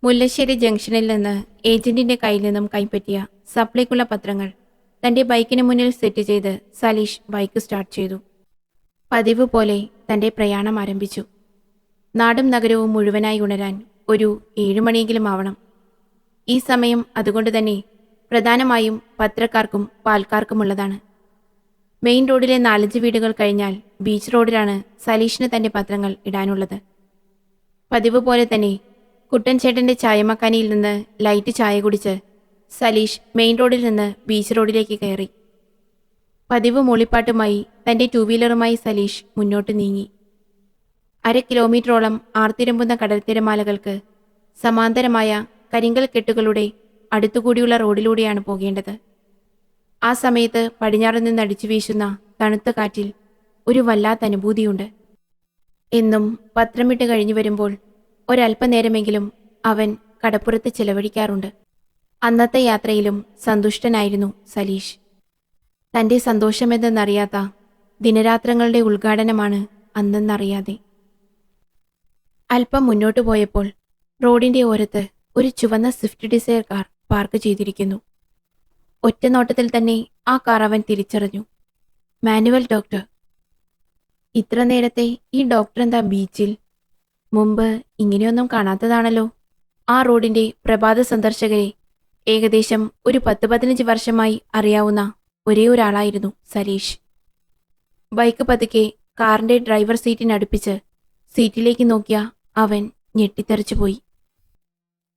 മുല്ലശ്ശേരി ജംഗ്ഷനിൽ നിന്ന് ഏജന്റിന്റെ കയ്യിൽ നിന്നും കൈപ്പറ്റിയ സപ്ലൈക്കുള്ള പത്രങ്ങൾ തന്റെ ബൈക്കിന് മുന്നിൽ സെറ്റ് ചെയ്ത് സലീഷ് ബൈക്ക് സ്റ്റാർട്ട് ചെയ്തു. പതിവ് പോലെ തന്റെ പ്രയാണം ആരംഭിച്ചു. നാടും നഗരവും മുഴുവനായി ഉണരാൻ ഒരു 7 മണിയെങ്കിലും ആവണം. ഈ സമയം അതുകൊണ്ട് തന്നെ പ്രധാനമായും പത്രക്കാർക്കും പാൽക്കാർക്കുമുള്ളതാണ്. മെയിൻ റോഡിലെ 4-5 വീടുകൾ കഴിഞ്ഞാൽ ബീച്ച് റോഡിലാണ് സലീഷിന് തന്റെ പത്രങ്ങൾ ഇടാനുള്ളത്. പതിവ് പോലെ തന്നെ കുട്ടൻ ചേട്ടന്റെ ചായമക്കാനിയിൽ നിന്ന് ലൈറ്റ് ചായ കുടിച്ച് സലീഷ് മെയിൻ റോഡിൽ നിന്ന് ബീച്ച് റോഡിലേക്ക് കയറി. പതിവ് മൂളിപ്പാട്ടുമായി തന്റെ 2 വീലറുമായി സലീഷ് മുന്നോട്ട് നീങ്ങി. 1/2 കിലോമീറ്ററോളം ആർത്തിരമ്പുന്ന കടൽത്തിരമാലകൾക്ക് സമാന്തരമായ കരിങ്കൽ കെട്ടുകളുടെ അടുത്തുകൂടിയുള്ള റോഡിലൂടെയാണ് പോകേണ്ടത്. ആ സമയത്ത് പടിഞ്ഞാറ് നിന്ന് അടിച്ചു വീശുന്ന തണുത്ത കാറ്റിൽ ഒരു വല്ലാത്ത അനുഭൂതിയുണ്ട്. എന്നും പത്രമിട്ട് കഴിഞ്ഞു വരുമ്പോൾ ഒരല്പനേരമെങ്കിലും അവൻ കടപ്പുറത്ത് ചിലവഴിക്കാറുണ്ട്. അന്നത്തെ യാത്രയിലും സന്തുഷ്ടനായിരുന്നു സലീഷ്. തന്റെ സന്തോഷമെന്തെന്നറിയാത്ത ദിനരാത്രങ്ങളുടെ ഉദ്ഘാടനമാണ് അന്നെന്നറിയാതെ. അല്പം മുന്നോട്ടു പോയപ്പോൾ റോഡിന്റെ ഓരത്ത് ഒരു ചുവന്ന സ്വിഫ്റ്റ് ഡിസയർ കാർ പാർക്ക് ചെയ്തിരിക്കുന്നു. ഒറ്റ നോട്ടത്തിൽ തന്നെ ആ കാർ അവൻ തിരിച്ചറിഞ്ഞു. Manuel doctor. ഇത്ര നേരത്തെ ഈ ഡോക്ടർ എന്താ ബീച്ചിൽ? മുമ്പ് ഇങ്ങനെയൊന്നും കാണാത്തതാണല്ലോ. ആ റോഡിന്റെ പ്രഭാത സന്ദർശകരെ ഏകദേശം ഒരു 10-15 വർഷമായി അറിയാവുന്ന ഒരേ ഒരാളായിരുന്നു സലീഷ്. ബൈക്ക് പതുക്കെ കാറിന്റെ ഡ്രൈവർ സീറ്റിനടുപ്പിച്ച് സീറ്റിലേക്ക് നോക്കിയ അവൻ ഞെട്ടിത്തെറിച്ചുപോയി.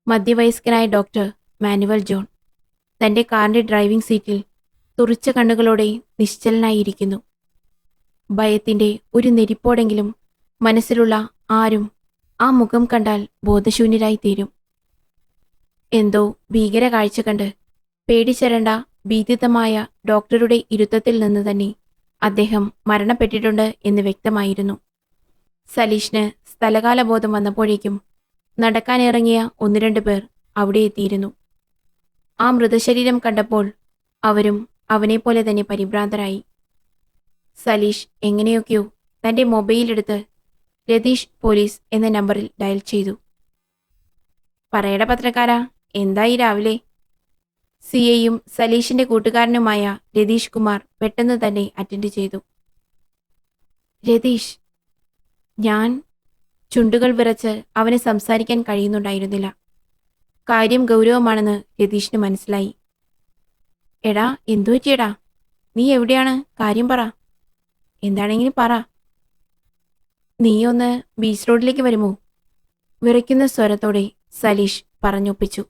മധ്യവയസ്കനായ ഡോക്ടർ മാനുവൽ ജോൺ തന്റെ കാറിന്റെ ഡ്രൈവിംഗ് സീറ്റിൽ തുറിച്ച കണ്ണുകളോടെ നിശ്ചലനായിരിക്കുന്നു. ഭയത്തിന്റെ ഒരു നെരിപ്പോടെങ്കിലും മനസ്സിലുള്ള ആരും ആ മുഖം കണ്ടാൽ ബോധശൂന്യരായി തീരും. എന്തോ ഭീകര കാഴ്ച കണ്ട് പേടിച്ചരണ്ട ഭീതിതമായ ഡോക്ടറുടെ ഇരുത്തത്തിൽ നിന്ന് തന്നെ അദ്ദേഹം മരണപ്പെട്ടിട്ടുണ്ട് എന്ന് വ്യക്തമായിരുന്നു. സലീഷിന് സ്ഥലകാലബോധം വന്നപ്പോഴേക്കും നടക്കാനിറങ്ങിയ 1-2 പേർ അവിടെ എത്തിയിരുന്നു. ആ മൃതശരീരം കണ്ടപ്പോൾ അവരും അവനെപ്പോലെ തന്നെ പരിഭ്രാന്തരായി. സലീഷ് എങ്ങനെയൊക്കെയോ തന്റെ മൊബൈലെടുത്ത് രതീഷ് പോലീസ് എന്ന നമ്പറിൽ ഡയൽ ചെയ്തു. പറയട പത്രക്കാരാ, എന്തായി രാവിലെ? സിഐയും സലീഷിന്റെ കൂട്ടുകാരനുമായ രതീഷ് കുമാർ പെട്ടെന്ന് തന്നെ അറ്റൻഡ് ചെയ്തു. രതീഷ്, ഞാൻ. ചുണ്ടുകൾ വിറച്ച് അവന് സംസാരിക്കാൻ കഴിയുന്നുണ്ടായിരുന്നില്ല. കാര്യം ഗൗരവമാണെന്ന് രതീഷിന് മനസ്സിലായി. എടാ, എന്തു പറ്റിയടാ? നീ എവിടെയാണ്? കാര്യം പറ. എന്താണെങ്കിലും പറ. നീയൊന്ന് ബീച്ച് റോഡിലേക്ക് വരുമോ? വിറയ്ക്കുന്ന സ്വരത്തോടെ സലീഷ് പറഞ്ഞൊപ്പിച്ചു.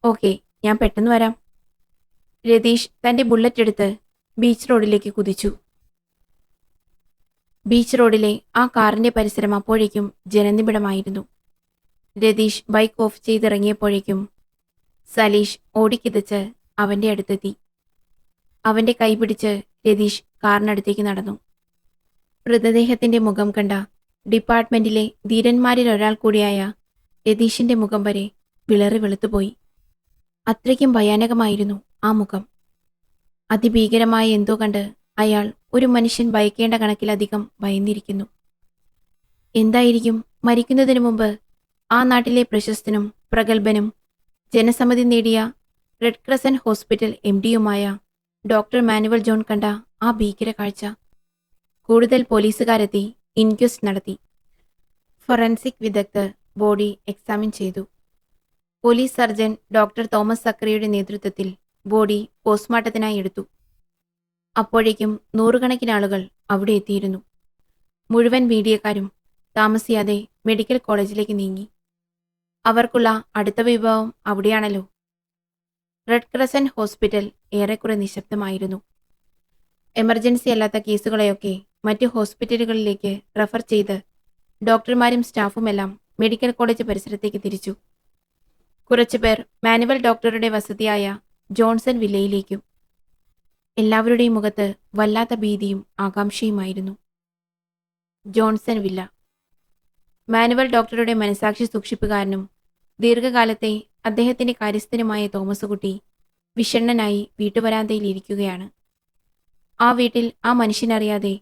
ഓക്കെ, ഞാൻ പെട്ടെന്ന് വരാം. രതീഷ് തന്റെ ബുള്ളറ്റ് എടുത്ത് ബീച്ച് റോഡിലേക്ക് കുതിച്ചു. ബീച്ച് റോഡിലെ ആ കാറിന്റെ പരിസരം അപ്പോഴേക്കും ജനനിബിഡമായിരുന്നു. രതീഷ് ബൈക്ക് ഓഫ് ചെയ്തിറങ്ങിയപ്പോഴേക്കും സലീഷ് ഓടിക്കിതച്ച് അവന്റെ അടുത്തെത്തി. അവന്റെ കൈ പിടിച്ച് രതീഷ് കാറിനടുത്തേക്ക് നടന്നു. മൃതദേഹത്തിന്റെ മുഖം കണ്ട ഡിപ്പാർട്ട്മെന്റിലെ ധീരന്മാരിൽ ഒരാൾ കൂടിയായ രതീഷിന്റെ മുഖം വരെ വിളറി വെളുത്തുപോയി. അത്രയ്ക്കും ഭയാനകമായിരുന്നു ആ മുഖം. അതിഭീകരമായ എന്തോ കണ്ട് അയാൾ ഒരു മനുഷ്യൻ ഭയക്കേണ്ട കണക്കിലധികം ഭയന്നിരിക്കുന്നു. എന്തായിരിക്കും മരിക്കുന്നതിനു മുമ്പ് ആ നാട്ടിലെ പ്രശസ്തനും പ്രഗത്ഭനും ജനസമ്മതി നേടിയ റെഡ് ക്രസന്റ് ഹോസ്പിറ്റൽ MD-യുമായ ഡോക്ടർ മാനുവൽ ജോൺ കണ്ട ആ ഭീകര കാഴ്ച? കൂടുതൽ പോലീസുകാരെത്തി ഇൻക്വസ്റ്റ് നടത്തി. ഫോറൻസിക് വിദഗ്ധർ ബോഡി എക്സാമിൻ ചെയ്തു. പോലീസ് സർജൻ ഡോക്ടർ തോമസ് സക്കറിയുടെ നേതൃത്വത്തിൽ ബോഡി പോസ്റ്റ്മോർട്ടത്തിനായി എടുത്തു. അപ്പോഴേക്കും 100 കണക്കിന് ആളുകൾ അവിടെ എത്തിയിരുന്നു. മുഴുവൻ മീഡിയക്കാരും താമസിയാതെ മെഡിക്കൽ കോളേജിലേക്ക് നീങ്ങി. അവർക്കുള്ള അടുത്ത വിഭവം അവിടെയാണല്ലോ. റെഡ് ക്രസന്റ് ഹോസ്പിറ്റൽ ഏറെക്കുറെ നിശബ്ദമായിരുന്നു. എമർജൻസി അല്ലാത്ത കേസുകളെയൊക്കെ മറ്റ് ഹോസ്പിറ്റലുകളിലേക്ക് റെഫർ ചെയ്ത് ഡോക്ടർമാരും സ്റ്റാഫുമെല്ലാം മെഡിക്കൽ കോളേജ് പരിസരത്തേക്ക് തിരിച്ചു. കുറച്ചുപേർ മാനുവൽ ഡോക്ടറുടെ വസതിയായ ജോൺസൺ വില്ലയിലേക്കും. എല്ലാവരുടെയും മുഖത്ത് വല്ലാത്ത ഭീതിയും ആകാംക്ഷയുമായിരുന്നു. Johnson villa. മാനുവൽ ഡോക്ടറുടെ മനസാക്ഷി സൂക്ഷിപ്പുകാരനും ദീർഘകാലത്തെ അദ്ദേഹത്തിന്റെ കാര്യസ്ഥനുമായ തോമസ് കുട്ടി വിഷണ്ണനായി വീട്ടുവരാന്തയിൽ ഇരിക്കുകയാണ്. ആ വീട്ടിൽ ആ മനുഷ്യനറിയാതെ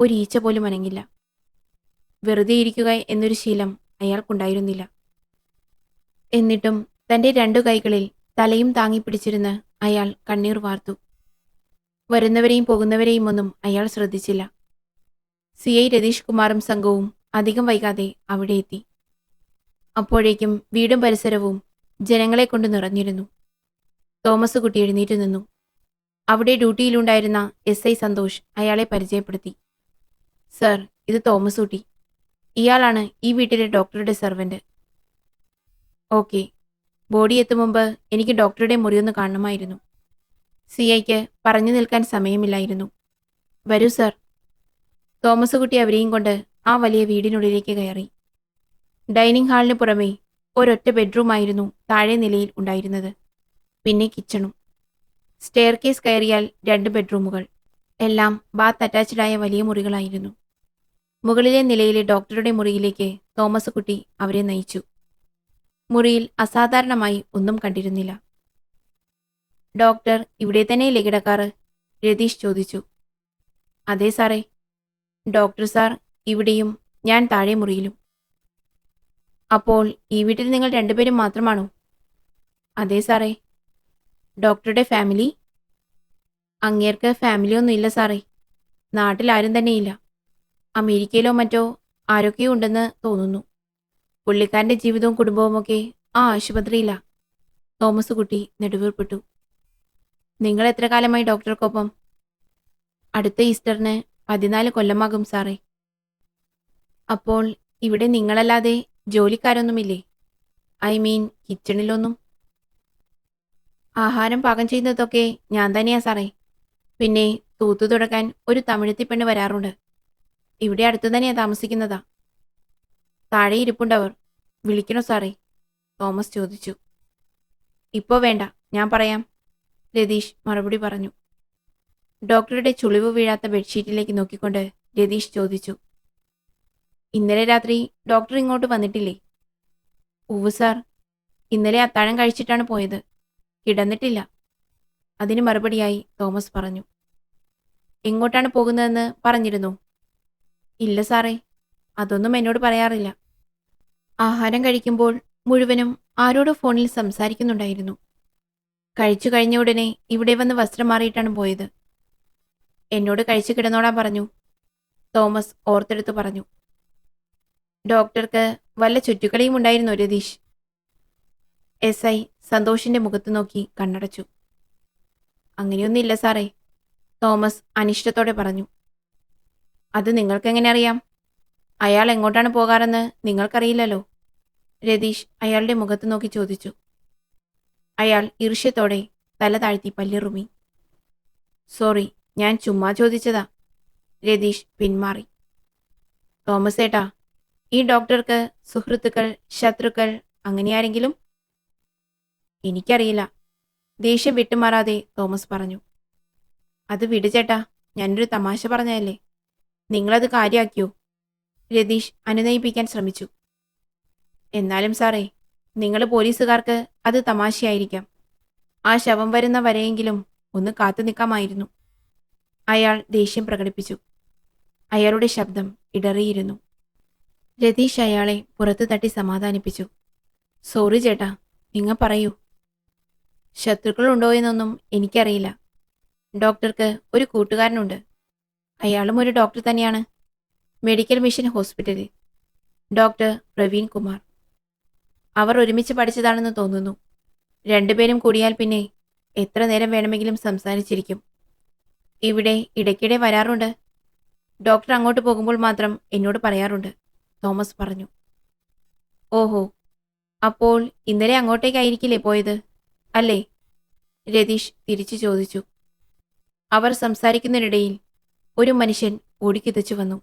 ഒരു ഈച്ച പോലും അനങ്ങില്ല. വെറുതെ ഇരിക്കുക എന്നൊരു ശീലം അയാൾക്കുണ്ടായിരുന്നില്ല. എന്നിട്ടും തന്റെ രണ്ടു കൈകളിൽ തലയും താങ്ങിപ്പിടിച്ചിരുന്ന് അയാൾ കണ്ണീർ വാർത്തു. വരുന്നവരെയും പോകുന്നവരെയും ഒന്നും അയാൾ ശ്രദ്ധിച്ചില്ല. CI രതീഷ് കുമാറും സംഘവും അധികം വൈകാതെ അവിടെ എത്തി. അപ്പോഴേക്കും വീടും പരിസരവും ജനങ്ങളെ കൊണ്ട് നിറഞ്ഞിരുന്നു. തോമസ് കുട്ടി എഴുന്നേറ്റ് നിന്നു. അവിടെ ഡ്യൂട്ടിയിലുണ്ടായിരുന്ന SI സന്തോഷ് അയാളെ പരിചയപ്പെടുത്തി. സർ, ഇത് തോമസ് കുട്ടി. ഇയാളാണ് ഈ വീട്ടിലെ ഡോക്ടറുടെ സെർവന്റ്. ഓക്കെ. ബോഡി എത്തും മുമ്പ് എനിക്ക് ഡോക്ടറുടെ മുറിയൊന്ന് കാണണമായിരുന്നു. CIക്ക് പറഞ്ഞു നിൽക്കാൻ സമയമില്ലായിരുന്നു. വരൂ സർ. തോമസ് കുട്ടി അവരെയും കൊണ്ട് ആ വലിയ വീടിനുള്ളിലേക്ക് കയറി. ഡൈനിങ് ഹാളിന് പുറമെ ഒരൊറ്റ ബെഡ്റൂമായിരുന്നു താഴെ നിലയിൽ ഉണ്ടായിരുന്നത്. പിന്നെ കിച്ചണും. സ്റ്റെയർ കേസ് കയറിയാൽ 2 ബെഡ്റൂമുകൾ. എല്ലാം ബാത്ത് അറ്റാച്ച്ഡായ വലിയ മുറികളായിരുന്നു. മുകളിലെ നിലയിലെ ഡോക്ടറുടെ മുറിയിലേക്ക് തോമസ് കുട്ടി അവരെ നയിച്ചു. മുറിയിൽ അസാധാരണമായി ഒന്നും കണ്ടിരുന്നില്ല. ഡോക്ടർ ഇവിടെ തന്നെയല്ലേ കിടക്കാറ്? രതീഷ് ചോദിച്ചു. അതെ സാറേ. ഡോക്ടർ സാർ ഇവിടെയും, ഞാൻ താഴെ മുറിയിലും. അപ്പോൾ ഈ വീട്ടിൽ നിങ്ങൾ രണ്ടുപേരും മാത്രമാണോ? അതെ സാറേ. ഡോക്ടറുടെ ഫാമിലി? അങ്ങേർക്ക് ഫാമിലിയൊന്നും ഇല്ല സാറേ. നാട്ടിൽ ആരും തന്നെയില്ല. അമേരിക്കയിലോ മറ്റോ ആരൊക്കെയോ ഉണ്ടെന്ന് തോന്നുന്നു. പുള്ളിക്കാരൻ്റെ ജീവിതവും കുടുംബവുമൊക്കെ ആ ആശുപത്രിയില്ല. തോമസ് കുട്ടി നെടുവീർപ്പിട്ടു. നിങ്ങൾ എത്ര കാലമായി ഡോക്ടർക്കൊപ്പം? അടുത്ത ഈസ്റ്ററിന് 14 കൊല്ലമാകും സാറേ. അപ്പോൾ ഇവിടെ നിങ്ങളല്ലാതെ ജോലിക്കാരൊന്നുമില്ലേ? I mean കിച്ചണിലൊന്നും? ആഹാരം പാകം ചെയ്യുന്നതൊക്കെ ഞാൻ തന്നെയാ സാറേ. പിന്നെ തൂത്തു തുടക്കാൻ ഒരു തമിഴത്തി പെണ്ണ് വരാറുണ്ട്. ഇവിടെ അടുത്തു തന്നെയാ താമസിക്കുന്നതാ. താഴെ ഇരിപ്പുണ്ടവർ. വിളിക്കണോ സാറേ? തോമസ് ചോദിച്ചു. ഇപ്പോൾ വേണ്ട, ഞാൻ പറയാം, രതീഷ് മറുപടി പറഞ്ഞു. ഡോക്ടറുടെ ചുളിവ് വീഴാത്ത ബെഡ്ഷീറ്റിലേക്ക് നോക്കിക്കൊണ്ട് രതീഷ് ചോദിച്ചു. ഇന്നലെ രാത്രി ഡോക്ടർ ഇങ്ങോട്ട് വന്നിട്ടില്ലേ? ഉവ്വ് സാർ. ഇന്നലെ അത്താഴം കഴിച്ചിട്ടാണ് പോയത്. കിടന്നിട്ടില്ല. അതിന് മറുപടിയായി തോമസ് പറഞ്ഞു. എങ്ങോട്ടാണ് പോകുന്നതെന്ന് പറഞ്ഞിരുന്നോ? ഇല്ല സാറേ, അതൊന്നും എന്നോട് പറയാറില്ല. ആഹാരം കഴിക്കുമ്പോൾ മുഴുവനും ആരോടോ ഫോണിൽ സംസാരിക്കുന്നുണ്ടായിരുന്നു. കഴിച്ചു കഴിഞ്ഞ ഉടനെ ഇവിടെ വന്ന് വസ്ത്രം മാറിയിട്ടാണ് പോയത്. എന്നോട് കഴിച്ചു കിടന്നോളാൻ പറഞ്ഞു. തോമസ് ഓർത്തെടുത്ത് പറഞ്ഞു. ഡോക്ടർക്ക് വല്ല ചുറ്റുകളിയും ഉണ്ടായിരുന്നോ രതീഷ്? SI സന്തോഷിന്റെ മുഖത്ത് നോക്കി കണ്ണടച്ചു. അങ്ങനെയൊന്നുമില്ല സാറേ, തോമസ് അനിഷ്ടത്തോടെ പറഞ്ഞു. അത് നിങ്ങൾക്കെങ്ങനെ അറിയാം? അയാൾ എങ്ങോട്ടാണ് പോകാറെന്ന് നിങ്ങൾക്കറിയില്ലല്ലോ. രതീഷ് അയാളുടെ മുഖത്ത് നോക്കി ചോദിച്ചു. അയാൾ ഈർഷ്യത്തോടെ തല താഴ്ത്തി പല്ലിറുമി. സോറി, ഞാൻ ചുമ്മാ ചോദിച്ചതാ. രതീഷ് പിന്മാറി. തോമസ് ഏട്ടാ, ഈ ഡോക്ടർക്ക് സുഹൃത്തുക്കൾ, ശത്രുക്കൾ അങ്ങനെയാരെങ്കിലും? എനിക്കറിയില്ല. ദേഷ്യം വിട്ടുമാറാതെ തോമസ് പറഞ്ഞു. അത് വിട് ചേട്ടാ, ഞാനൊരു തമാശ പറഞ്ഞതല്ലേ. നിങ്ങളത് കാര്യാക്കിയോ? രതീഷ് അനുനയിപ്പിക്കാൻ ശ്രമിച്ചു. എന്നാലും സാറേ, നിങ്ങൾ പോലീസുകാർക്ക് അത് തമാശയായിരിക്കാം. ആ ശവം വരുന്ന വരെയെങ്കിലും ഒന്ന് കാത്തു നിൽക്കാമായിരുന്നു. അയാൾ ദേഷ്യം പ്രകടിപ്പിച്ചു. അയാളുടെ ശബ്ദം ഇടറിയിരുന്നു. രതീഷ് അയാളെ പുറത്തു തട്ടി സമാധാനിപ്പിച്ചു. സോറി ചേട്ടാ, നിങ്ങൾ പറയൂ. ശത്രുക്കളുണ്ടോ എന്നൊന്നും എനിക്കറിയില്ല. ഡോക്ടർക്ക് ഒരു കൂട്ടുകാരനുണ്ട്. അയാളും ഒരു ഡോക്ടർ തന്നെയാണ്. മെഡിക്കൽ മിഷൻ ഹോസ്പിറ്റലിൽ. ഡോക്ടർ പ്രവീൺ കുമാർ. അവർ ഒരുമിച്ച് പഠിച്ചതാണെന്ന് തോന്നുന്നു. രണ്ടുപേരും കൂടിയാൽ പിന്നെ എത്ര നേരം വേണമെങ്കിലും സംസാരിച്ചിരിക്കും. ഇവിടെ ഇടയ്ക്കിടെ വരാറുണ്ട്. ഡോക്ടർ അങ്ങോട്ട് പോകുമ്പോൾ മാത്രം എന്നോട് പറയാറുണ്ട്, തോമസ് പറഞ്ഞു. ഓഹോ, അപ്പോൾ ഇന്നലെ അങ്ങോട്ടേക്കായിരിക്കില്ലേ പോയത്, അല്ലേ? രതീഷ് തിരിച്ചു ചോദിച്ചു. അവർ സംസാരിക്കുന്നതിനിടയിൽ ഒരു മനുഷ്യൻ ഓടിക്കിതച്ചു വന്നു.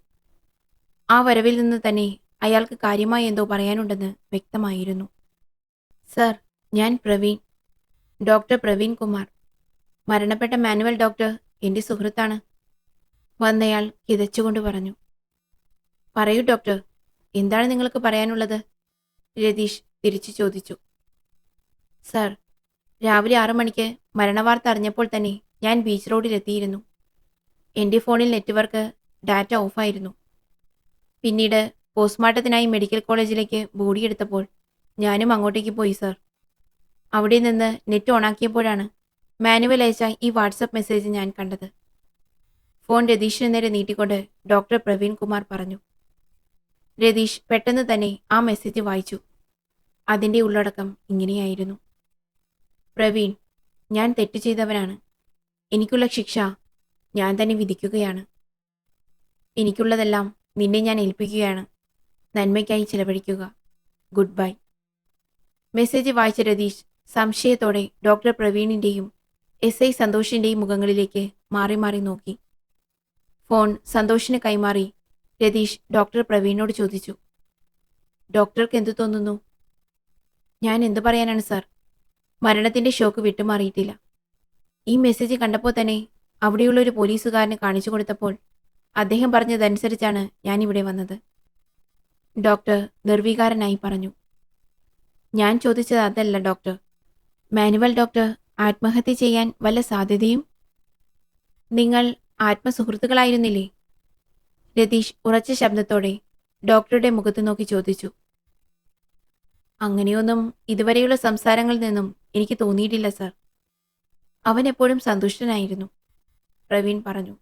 ആ വരവിൽ നിന്ന് തന്നെ അയാൾക്ക് കാര്യമായി എന്തോ പറയാനുണ്ടെന്ന് വ്യക്തമായിരുന്നു. സർ, ഞാൻ പ്രവീൺ, ഡോക്ടർ പ്രവീൺ കുമാർ. മരണപ്പെട്ട മാനുവൽ ഡോക്ടർ എൻ്റെ സുഹൃത്താണ്. വന്നയാൾ കിതച്ചുകൊണ്ട് പറഞ്ഞു. പറയൂ ഡോക്ടർ, എന്താണ് നിങ്ങൾക്ക് പറയാനുള്ളത്? രതീഷ് തിരിച്ചു ചോദിച്ചു. സർ, രാവിലെ 6 മണിക്ക് മരണവാർത്ത അറിഞ്ഞപ്പോൾ തന്നെ ഞാൻ ബീച്ച് റോഡിലെത്തിയിരുന്നു. എൻ്റെ ഫോണിൽ നെറ്റ്വർക്ക് ഡാറ്റ ഓഫായിരുന്നു. പിന്നീട് പോസ്റ്റ്മോർട്ടത്തിനായി മെഡിക്കൽ കോളേജിലേക്ക് ബോഡി എടുത്തപ്പോൾ ഞാനും അങ്ങോട്ടേക്ക് പോയി സർ. അവിടെ നിന്ന് നെറ്റ് ഓണാക്കിയപ്പോഴാണ് മാനുവൽ അയച്ച ഈ വാട്സപ്പ് മെസ്സേജ് ഞാൻ കണ്ടത്. ഫോൺ രതീഷിന് നേരെ നീട്ടിക്കൊണ്ട് ഡോക്ടർ പ്രവീൺ കുമാർ പറഞ്ഞു. രതീഷ് പെട്ടെന്ന് തന്നെ ആ മെസ്സേജ് വായിച്ചു. അതിൻ്റെ ഉള്ളടക്കം ഇങ്ങനെയായിരുന്നു: പ്രവീൺ, ഞാൻ തെറ്റ് ചെയ്തവനാണ്. എനിക്കുള്ള ശിക്ഷ ഞാൻ തന്നെ വിധിക്കുകയാണ്. എനിക്കുള്ളതെല്ലാം നിന്നെ ഞാൻ ഏൽപ്പിക്കുകയാണ്. നന്മയ്ക്കായി ചിലവഴിക്കുക. Good bye. മെസ്സേജ് വായിച്ച രതീഷ് സംശയത്തോടെ ഡോക്ടർ പ്രവീണിൻ്റെയും എസ് ഐ സന്തോഷിൻ്റെയും മുഖങ്ങളിലേക്ക് മാറി മാറി നോക്കി. ഫോൺ സന്തോഷിന് കൈമാറി രതീഷ് ഡോക്ടർ പ്രവീണിനോട് ചോദിച്ചു, ഡോക്ടർക്ക് എന്തു തോന്നുന്നു? ഞാൻ എന്തു പറയാനാണ് സാർ, മരണത്തിൻ്റെ ഷോക്ക് വിട്ടുമാറിയിട്ടില്ല. ഈ മെസ്സേജ് കണ്ടപ്പോൾ തന്നെ അവിടെയുള്ള ഒരു പോലീസുകാരനെ കാണിച്ചു കൊടുത്തപ്പോൾ അദ്ദേഹം പറഞ്ഞതനുസരിച്ചാണ് ഞാനിവിടെ വന്നത്. ഡോക്ടർ നിർവികാരനായി പറഞ്ഞു. ഞാൻ ചോദിച്ചത് അതല്ല ഡോക്ടർ. മാനുവൽ ഡോക്ടർ ആത്മഹത്യ ചെയ്യാൻ വല്ല സാധ്യതയും? നിങ്ങൾ ആത്മസുഹൃത്തുക്കളായിരുന്നില്ലേ? രതീഷ് ഉറച്ച ശബ്ദത്തോടെ ഡോക്ടറുടെ മുഖത്ത് നോക്കി ചോദിച്ചു. അങ്ങനെയൊന്നും ഇതുവരെയുള്ള സംസാരങ്ങളിൽ നിന്നും എനിക്ക് തോന്നിയിട്ടില്ല സർ. അവൻ എപ്പോഴും സന്തുഷ്ടനായിരുന്നു, പ്രവീൺ പറഞ്ഞു.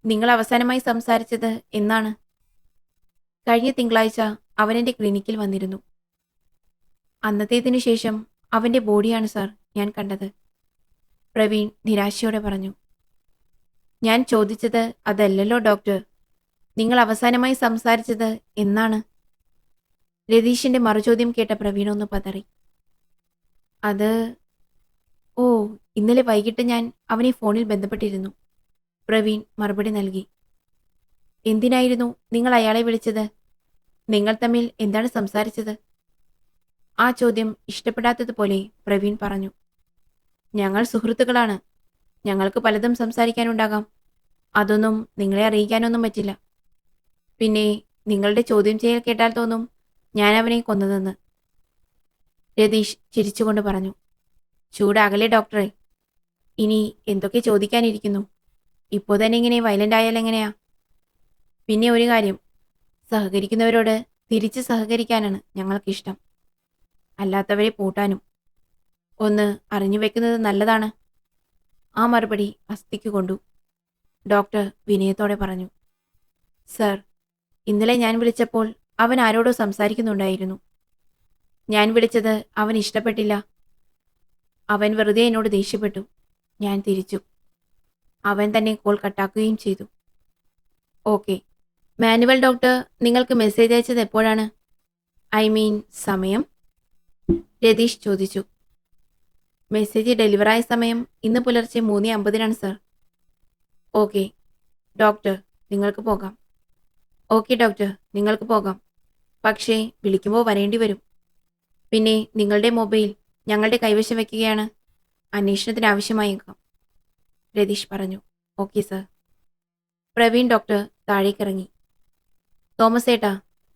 നിങ്ങൾ അവസാനമായി സംസാരിച്ചത് എന്നാണ്? കഴിഞ്ഞ തിങ്കളാഴ്ച അവൻ എൻ്റെ ക്ലിനിക്കിൽ വന്നിരുന്നു. അന്നത്തേതിനു ശേഷം അവൻ്റെ ബോഡിയാണ് സാർ ഞാൻ കണ്ടത്, പ്രവീൺ നിരാശയോടെ പറഞ്ഞു. ഞാൻ ചോദിച്ചത് അതല്ലല്ലോ ഡോക്ടർ. നിങ്ങൾ അവസാനമായി സംസാരിച്ചത് എന്നാണ്? രതീഷിന്റെ മറുചോദ്യം കേട്ട പ്രവീൺ ഒന്ന് പതറി. അത് ഓ, ഇന്നലെ വൈകിട്ട് ഞാൻ അവനെ ഫോണിൽ ബന്ധപ്പെട്ടിരുന്നു, പ്രവീൺ മറുപടി നൽകി. എന്തിനായിരുന്നു നിങ്ങൾ അയാളെ വിളിച്ചത്? നിങ്ങൾ തമ്മിൽ എന്താണ് സംസാരിച്ചത്? ആ ചോദ്യം ഇഷ്ടപ്പെടാത്തതുപോലെ പ്രവീൺ പറഞ്ഞു. ഞങ്ങൾ സുഹൃത്തുക്കളാണ്. ഞങ്ങൾക്ക് പലതും സംസാരിക്കാനുണ്ടാകാം. അതൊന്നും നിങ്ങളെ അറിയിക്കാനൊന്നും പറ്റില്ല. പിന്നെ നിങ്ങളുടെ ചോദ്യം ചെയ്യൽ കേട്ടാൽ തോന്നും ഞാൻ അവനെ കൊന്നതെന്ന്, രതീഷ് ചിരിച്ചുകൊണ്ട് പറഞ്ഞു. ചൂടാകലേ ഡോക്ടറെ. ഇനി എന്തൊക്കെ ചോദിക്കാനിരിക്കുന്നു? ഇപ്പോൾ തന്നെ ഇങ്ങനെ വയലന്റ് ആയാൽ എങ്ങനെയാ? പിന്നെ ഒരു കാര്യം, സഹകരിക്കുന്നവരോട് തിരിച്ച് സഹകരിക്കാനാണ് ഞങ്ങൾക്കിഷ്ടം, അല്ലാത്തവരെ പൂട്ടാനും. ഒന്ന് അറിഞ്ഞു വെക്കുന്നത് നല്ലതാണ്. ആ മറുപടി അസ്ഥിക്ക് കൊണ്ടു. ഡോക്ടർ വിനയത്തോടെ പറഞ്ഞു. സർ, ഇന്നലെ ഞാൻ വിളിച്ചപ്പോൾ അവൻ ആരോടോ സംസാരിക്കുന്നുണ്ടായിരുന്നു. ഞാൻ വിളിച്ചത് അവൻ ഇഷ്ടപ്പെട്ടില്ല. അവൻ വെറുതെ എന്നോട് ദേഷ്യപ്പെട്ടു. ഞാൻ തിരിച്ചു. അവൻ തന്നെ കോൾ കട്ടാക്കുകയും ചെയ്തു. ഓക്കെ, മാനുവൽ ഡോക്ടർ നിങ്ങൾക്ക് മെസ്സേജ് അയച്ചത് എപ്പോഴാണ്? ഐ മീൻ സമയം? രതീഷ് ചോദിച്ചു. മെസ്സേജ് ഡെലിവറായ സമയം ഇന്ന് പുലർച്ചെ 3:50 സർ. ഓക്കെ ഡോക്ടർ, നിങ്ങൾക്ക് പോകാം. ഓക്കെ ഡോക്ടർ, നിങ്ങൾക്ക് പോകാം. പക്ഷേ വിളിക്കുമ്പോൾ വരേണ്ടി വരും. പിന്നെ നിങ്ങളുടെ മൊബൈൽ ഞങ്ങളുടെ കൈവശം വയ്ക്കുകയാണ്. അന്വേഷണത്തിന് ആവശ്യമായേക്കാം, രതീഷ് പറഞ്ഞു. Okay sir. പ്രവീൺ ഡോക്ടർ താഴേക്കിറങ്ങി. തോമസ് ഏട്ടാ,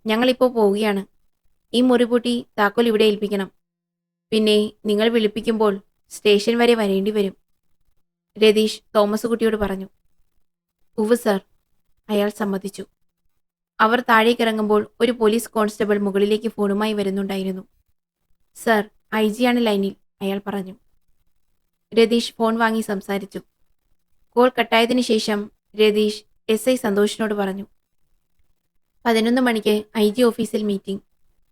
ഞങ്ങളിപ്പോൾ പോവുകയാണ്. ഈ മുറിപൂട്ടി താക്കോൽ ഇവിടെ ഏൽപ്പിക്കണം. പിന്നെ നിങ്ങൾ വിളിപ്പിക്കുമ്പോൾ സ്റ്റേഷൻ വരെ വരേണ്ടി വരും, രതീഷ് തോമസ് കുട്ടിയോട് പറഞ്ഞു. ഉവ് സർ, അയാൾ സമ്മതിച്ചു. അവർ താഴേക്കിറങ്ങുമ്പോൾ ഒരു പോലീസ് കോൺസ്റ്റബിൾ മുകളിലേക്ക് ഫോണുമായി വരുന്നുണ്ടായിരുന്നു. സർ, ഐ ജിയാണ് ലൈനിൽ, അയാൾ പറഞ്ഞു. രതീഷ് ഫോൺ വാങ്ങി സംസാരിച്ചു. കോൾ കട്ടായതിനു ശേഷം രതീഷ് എസ് ഐ സന്തോഷിനോട് പറഞ്ഞു. 11 മണിക്ക് ഐ ജി ഓഫീസിൽ മീറ്റിംഗ്.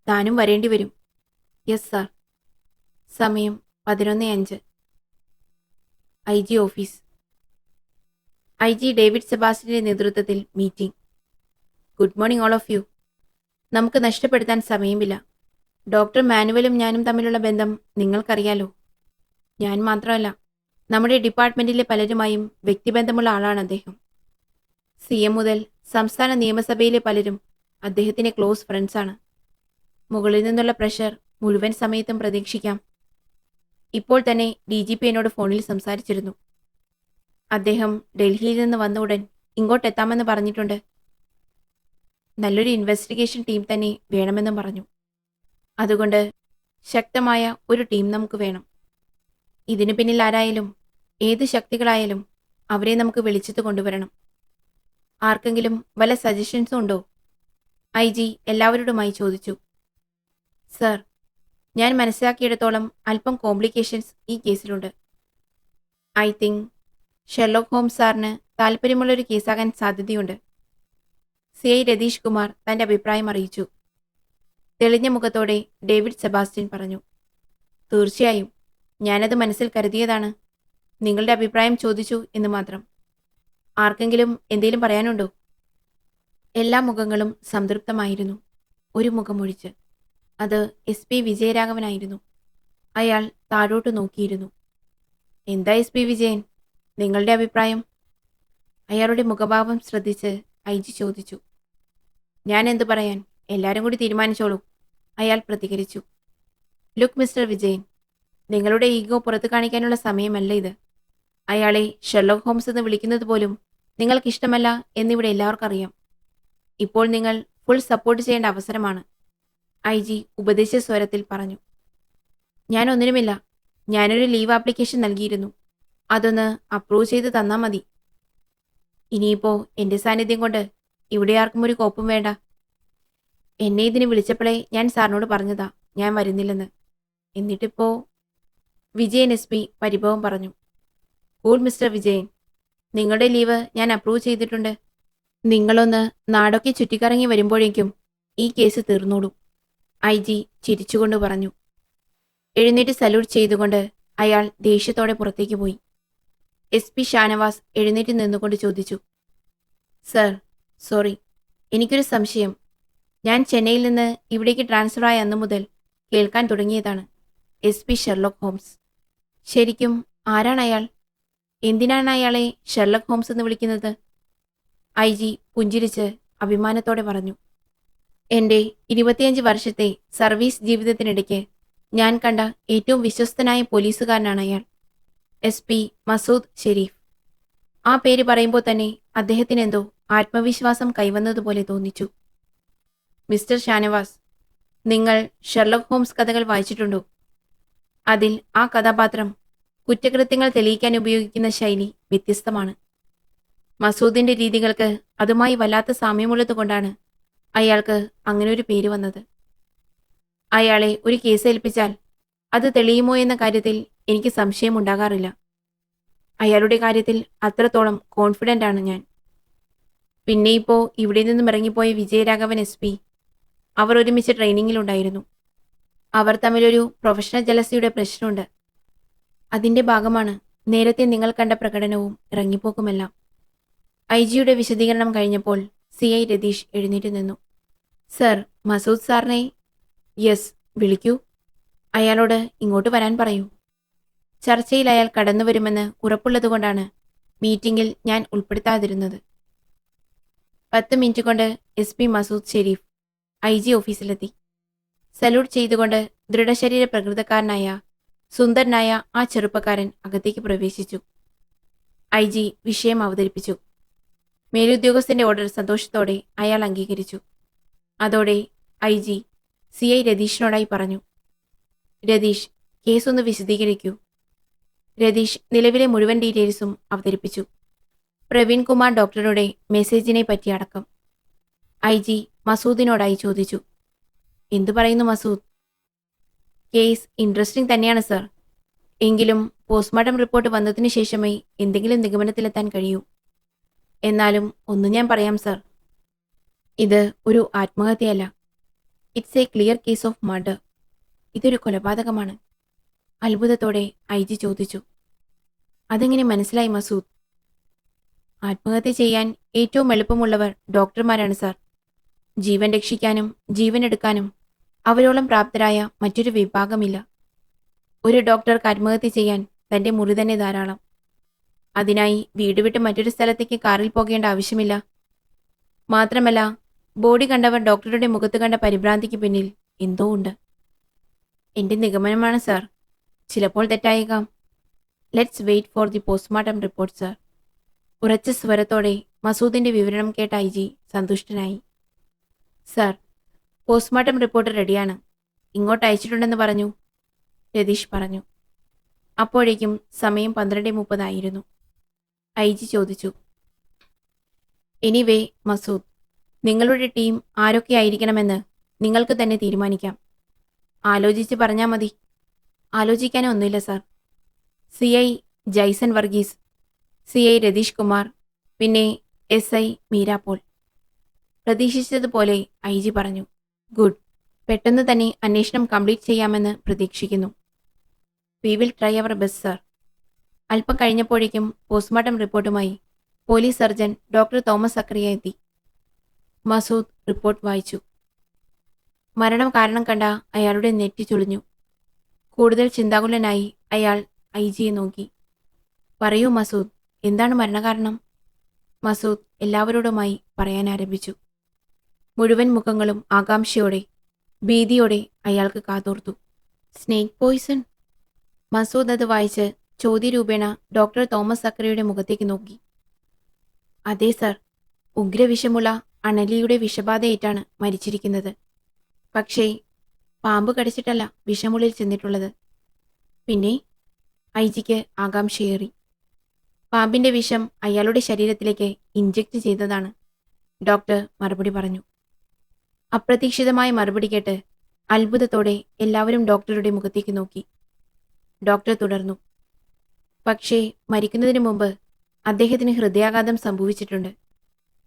താനും വരേണ്ടി വരും. Yes sir. സമയം 11:05. I G office. I G David സെബാസ്റ്റ്യന്റെ നേതൃത്വത്തിൽ meeting. Good morning all of you. നമുക്ക് നഷ്ടപ്പെടുത്താൻ സമയമില്ല. ഡോക്ടർ മാനുവലും ഞാനും തമ്മിലുള്ള ബന്ധം നിങ്ങൾക്കറിയാലോ. ഞാൻ മാത്രമല്ല, നമ്മുടെ ഡിപ്പാർട്ട്മെന്റിലെ പലരുമായും വ്യക്തിബന്ധമുള്ള ആളാണ് അദ്ദേഹം. CM മുതൽ സംസ്ഥാന നിയമസഭയിലെ പലരും അദ്ദേഹത്തിന്റെ ക്ലോസ് ഫ്രണ്ട്സാണ്. മുകളിൽ നിന്നുള്ള പ്രഷർ മുഴുവൻ സമയത്തും പ്രതീക്ഷിക്കാം. ഇപ്പോൾ തന്നെ DGP എന്നോട് ഫോണിൽ സംസാരിച്ചിരുന്നു. അദ്ദേഹം ഡൽഹിയിൽ നിന്ന് വന്ന ഉടൻ ഇങ്ങോട്ടെത്താമെന്ന് പറഞ്ഞിട്ടുണ്ട്. നല്ലൊരു ഇൻവെസ്റ്റിഗേഷൻ ടീം തന്നെ വേണമെന്നും പറഞ്ഞു. അതുകൊണ്ട് ശക്തമായ ഒരു ടീം നമുക്ക് വേണം. ഇതിനു പിന്നിൽ ആരായാലും, ഏത് ശക്തികളായാലും അവരെ നമുക്ക് വെളിച്ചത്ത് കൊണ്ടുവരണം. ആർക്കെങ്കിലും വല്ല സജഷൻസും ഉണ്ടോ? ഐ ജി എല്ലാവരോടുമായി ചോദിച്ചു. സർ, ഞാൻ മനസ്സിലാക്കിയിടത്തോളം അല്പം കോംപ്ലിക്കേഷൻസ് ഈ കേസിലുണ്ട്. ഐ തിങ്ക് ഷെർലോക്ക് ഹോംസ് സാറിന് താല്പര്യമുള്ളൊരു കേസാകാൻ സാധ്യതയുണ്ട്. CI രതീഷ് കുമാർ തന്റെ അഭിപ്രായം അറിയിച്ചു. തെളിഞ്ഞ മുഖത്തോടെ ഡേവിഡ് സെബാസ്റ്റ്യൻ പറഞ്ഞു. തീർച്ചയായും, ഞാനത് മനസ്സിൽ കരുതിയതാണ്. നിങ്ങളുടെ അഭിപ്രായം ചോദിച്ചു എന്ന് മാത്രം. ആർക്കെങ്കിലും എന്തെങ്കിലും പറയാനുണ്ടോ? എല്ലാ മുഖങ്ങളും സംതൃപ്തമായിരുന്നു, ഒരു മുഖമൊഴിച്ച്. അത് SP വിജയരാഘവനായിരുന്നു. അയാൾ താഴോട്ട് നോക്കിയിരുന്നു. എന്താ SP വിജയൻ, നിങ്ങളുടെ അഭിപ്രായം? അയാളുടെ മുഖഭാവം ശ്രദ്ധിച്ച് IG ചോദിച്ചു. ഞാൻ എന്തു പറയാൻ, എല്ലാവരും കൂടി തീരുമാനിച്ചോളൂ, അയാൾ പ്രതികരിച്ചു. ലുക്ക് മിസ്റ്റർ വിജയൻ, നിങ്ങളുടെ ഈഗോ പുറത്തു കാണിക്കാനുള്ള സമയമല്ല ഇത്. അയാളെ ഷെർലോക്ക് ഹോംസ് എന്ന് വിളിക്കുന്നത് പോലും നിങ്ങൾക്കിഷ്ടമല്ല എന്നിവിടെ എല്ലാവർക്കും അറിയാം. ഇപ്പോൾ നിങ്ങൾ ഫുൾ സപ്പോർട്ട് ചെയ്യേണ്ട അവസരമാണ്, IG ഉപദേശ സ്വരത്തിൽ പറഞ്ഞു. ഞാൻ ഒന്നിനുമില്ല. ഞാനൊരു ലീവ് ആപ്ലിക്കേഷൻ നൽകിയിരുന്നു. അതൊന്ന് അപ്രൂവ് ചെയ്ത് തന്നാൽ മതി. ഇനിയിപ്പോൾ എൻ്റെ സാന്നിധ്യം കൊണ്ട് ഇവിടെ ആർക്കും ഒരു കോപ്പും വേണ്ട. എന്നെ ഇതിന് വിളിച്ചപ്പോഴേ ഞാൻ സാറിനോട് പറഞ്ഞതാ ഞാൻ വരുന്നില്ലെന്ന്. എന്നിട്ടിപ്പോ വിജയൻ SP പരിഭവം പറഞ്ഞു. കൂൾ മിസ്റ്റർ വിജയൻ, നിങ്ങളുടെ ലീവ് ഞാൻ അപ്രൂവ് ചെയ്തിട്ടുണ്ട്. നിങ്ങളൊന്ന് നാടൊക്കെ ചുറ്റിക്കറങ്ങി വരുമ്പോഴേക്കും ഈ കേസ് തീർന്നോളും, IG ചിരിച്ചുകൊണ്ട് പറഞ്ഞു. എഴുന്നേറ്റ് സല്യൂട്ട് ചെയ്തുകൊണ്ട് അയാൾ ദേഷ്യത്തോടെ പുറത്തേക്ക് പോയി. SP ഷാനവാസ് എഴുന്നേറ്റ് നിന്നുകൊണ്ട് ചോദിച്ചു. സർ, സോറി, എനിക്കൊരു സംശയം. ഞാൻ ചെന്നൈയിൽ നിന്ന് ഇവിടേക്ക് ട്രാൻസ്ഫർ ആയ അന്നു മുതൽ കേൾക്കാൻ തുടങ്ങിയതാണ് SP ഷെർലോക്ക് ഹോംസ്. ശരിക്കും ആരാണ് അയാൾ? എന്തിനാണ് അയാളെ ഷെർലോക്ക് ഹോംസ് എന്ന് വിളിക്കുന്നത്? IG പുഞ്ചിരിച്ച് അഭിമാനത്തോടെ പറഞ്ഞു. എൻ്റെ 25 വർഷത്തെ സർവീസ് ജീവിതത്തിനിടയ്ക്ക് ഞാൻ കണ്ട ഏറ്റവും വിശ്വസ്തനായ പോലീസുകാരനാണ് അയാൾ, SP മസൂദ് ഷെരീഫ്. ആ പേര് പറയുമ്പോൾ തന്നെ അദ്ദേഹത്തിന് എന്തോ ആത്മവിശ്വാസം കൈവന്നതുപോലെ തോന്നിച്ചു. മിസ്റ്റർ ഷാനവാസ്, നിങ്ങൾ ഷെർലോക്ക് ഹോംസ് കഥകൾ വായിച്ചിട്ടുണ്ടോ? അതിൽ ആ കഥാപാത്രം കുറ്റകൃത്യങ്ങൾ തെളിയിക്കാൻ ഉപയോഗിക്കുന്ന ശൈലി വ്യത്യസ്തമാണ്. മസൂദിന്റെ രീതികൾക്ക് അതുമായി വല്ലാത്ത സാമ്യമുള്ളതുകൊണ്ടാണ് അയാൾക്ക് അങ്ങനൊരു പേര് വന്നത്. അയാളെ ഒരു കേസ് ഏൽപ്പിച്ചാൽ അത് തെളിയുമോ എന്ന കാര്യത്തിൽ എനിക്ക് സംശയമുണ്ടാകാറില്ല. അയാളുടെ കാര്യത്തിൽ അത്രത്തോളം കോൺഫിഡൻ്റ് ആണ് ഞാൻ. പിന്നെ ഇപ്പോൾ ഇവിടെ നിന്നും ഇറങ്ങിപ്പോയ വിജയരാഘവൻ SP, അവർ ഒരുമിച്ച് ട്രെയിനിങ്ങിലുണ്ടായിരുന്നു. അവർ തമ്മിലൊരു പ്രൊഫഷണൽ ജലസിയുടെ പ്രശ്നമുണ്ട്. അതിൻ്റെ ഭാഗമാണ് നേരത്തെ നിങ്ങൾ കണ്ട പ്രകടനവും ഇറങ്ങിപ്പോക്കുമെല്ലാം. IG വിശദീകരണം കഴിഞ്ഞപ്പോൾ CI രതീഷ് എഴുന്നേറ്റ് നിന്നു. സർ, മസൂദ് സാറിനെ? യെസ്, വിളിക്കൂ. അയാളോട് ഇങ്ങോട്ട് വരാൻ പറയൂ. ചർച്ചയിൽ അയാൾ കടന്നു വരുമെന്ന് ഉറപ്പുള്ളതുകൊണ്ടാണ് മീറ്റിംഗിൽ ഞാൻ ഉൾപ്പെടുത്താതിരുന്നത്. 10 മിനിറ്റ് കൊണ്ട് SP മസൂദ് ഷെരീഫ് IG ഓഫീസിലെത്തി. സല്യൂട്ട് ചെയ്തുകൊണ്ട് ദൃഢശരീര പ്രകൃതക്കാരനായ സുന്ദരനായ ആ ചെറുപ്പക്കാരൻ അകത്തേക്ക് പ്രവേശിച്ചു. IG വിഷയം അവതരിപ്പിച്ചു. മേലുദ്യോഗസ്ഥന്റെ ഓർഡർ സന്തോഷത്തോടെ അയാൾ അംഗീകരിച്ചു. അതോടെ IG CI രതീഷിനോടായി പറഞ്ഞു. രതീഷ്, കേസൊന്ന് വിശദീകരിക്കൂ. രതീഷ് നിലവിലെ മുഴുവൻ ഡീറ്റെയിൽസും അവതരിപ്പിച്ചു. പ്രവീൺ കുമാർ ഡോക്ടറുടെ മെസ്സേജിനെ പറ്റി അടക്കം. IG മസൂദിനോടായി ചോദിച്ചു. എന്തു പറയുന്നു മസൂദ്? കേസ് ഇൻട്രസ്റ്റിംഗ് തന്നെയാണ് സർ. എങ്കിലും പോസ്റ്റ്മോർട്ടം റിപ്പോർട്ട് വന്നതിന് ശേഷമേ എന്തെങ്കിലും നിഗമനത്തിലെത്താൻ കഴിയൂ. എന്നാലും ഒന്ന് ഞാൻ പറയാം സർ, ഇത് ഒരു ആത്മഹത്യയല്ല. It's a clear case of murder. ഇതൊരു കൊലപാതകമാണ്. അത്ഭുതത്തോടെ IG ചോദിച്ചു. അതെങ്ങനെ മനസ്സിലായി മസൂദ്? ആത്മഹത്യ ചെയ്യാൻ ഏറ്റവും എളുപ്പമുള്ളവർ ഡോക്ടർമാരാണ് സാർ. ജീവൻ രക്ഷിക്കാനും ജീവൻ എടുക്കാനും അവരോളം പ്രാപ്തരായ മറ്റൊരു വിഭാഗമില്ല. ഒരു ഡോക്ടർക്ക് ആത്മഹത്യ ചെയ്യാൻ തൻ്റെ മുറി തന്നെ ധാരാളം. അതിനായി വീട് വിട്ട് മറ്റൊരു സ്ഥലത്തേക്ക് കാറിൽ പോകേണ്ട ആവശ്യമില്ല. മാത്രമല്ല, ബോഡി കണ്ടവർ ഡോക്ടറുടെ മുഖത്ത് കണ്ട പരിഭ്രാന്തിക്ക് പിന്നിൽ എന്തോ ഉണ്ട്. എൻ്റെ നിഗമനമാണ് സാർ. ചിലപ്പോൾ തെറ്റായേക്കാം. Let's wait for the postmortem report sir. ഉറച്ച സ്വരത്തോടെ മസൂദിന്റെ വിവരണം കേട്ട IG സന്തുഷ്ടനായി. സാർ, പോസ്റ്റ്മോർട്ടം റിപ്പോർട്ട് റെഡിയാണ്. ഇങ്ങോട്ട് അയച്ചിട്ടുണ്ടെന്ന് പറഞ്ഞു, രതീഷ് പറഞ്ഞു. അപ്പോഴേക്കും സമയം 12:30 ആയിരുന്നു. IG ചോദിച്ചു. എനിവേ മസൂദ്, നിങ്ങളുടെ ടീം ആരൊക്കെയായിരിക്കണമെന്ന് നിങ്ങൾക്ക് തന്നെ തീരുമാനിക്കാം. ആലോചിച്ച് പറഞ്ഞാൽ മതി. ആലോചിക്കാനോ ഒന്നുമില്ല sir. CI Jaison Varghese, CI Ratheesh Kumar, പിന്നെ SI മീര പോൾ. പ്രതീക്ഷിച്ചതുപോലെ IG പറഞ്ഞു. ഗുഡ്. പെട്ടെന്ന് തന്നെ അന്വേഷണം കംപ്ലീറ്റ് ചെയ്യാമെന്ന് പ്രതീക്ഷിക്കുന്നു. We will try our best sir. അല്പം കഴിഞ്ഞപ്പോഴേക്കും പോസ്റ്റ്മോർട്ടം റിപ്പോർട്ടുമായി police surgeon doctor Thomas Zachariah എത്തി. മസൂദ് റിപ്പോർട്ട് വായിച്ചു. മരണം കാരണം കണ്ട അയാളുടെ നെറ്റി ചുളിഞ്ഞു. കൂടുതൽ ചിന്താകുലനായി അയാൾ IG നോക്കി. പറയൂ മസൂദ്, എന്താണ് മരണകാരണം? മസൂദ് എല്ലാവരോടുമായി പറയാൻ ആരംഭിച്ചു. മുഴുവൻ മുഖങ്ങളും ആകാംക്ഷയോടെ, ഭീതിയോടെ അയാൾക്ക് കാതോർത്തു. Snake Poisson. മസൂദ് അത് വായിച്ച് ചോദ്യരൂപേണ ഡോക്ടർ തോമസ് സക്കറിയുടെ മുഖത്തേക്ക് നോക്കി. അതെ സർ, ഉഗ്രവിഷമുള്ള അണലിയുടെ വിഷബാധയേറ്റാണ് മരിച്ചിരിക്കുന്നത്. പക്ഷേ പാമ്പ് കടിച്ചിട്ടല്ല വിഷമുള്ളിൽ ചെന്നിട്ടുള്ളത്. പിന്നെ? IG ആകാംക്ഷയേറി. പാമ്പിന്റെ വിഷം അയാളുടെ ശരീരത്തിലേക്ക് ഇഞ്ചക്ട് ചെയ്തതാണ്, ഡോക്ടർ മറുപടി പറഞ്ഞു. അപ്രതീക്ഷിതമായ മറുപടി കേട്ട് അത്ഭുതത്തോടെ എല്ലാവരും ഡോക്ടറുടെ മുഖത്തേക്ക് നോക്കി. ഡോക്ടർ തുടർന്നു. പക്ഷേ മരിക്കുന്നതിന് മുമ്പ് അദ്ദേഹത്തിന് ഹൃദയാഘാതം സംഭവിച്ചിട്ടുണ്ട്.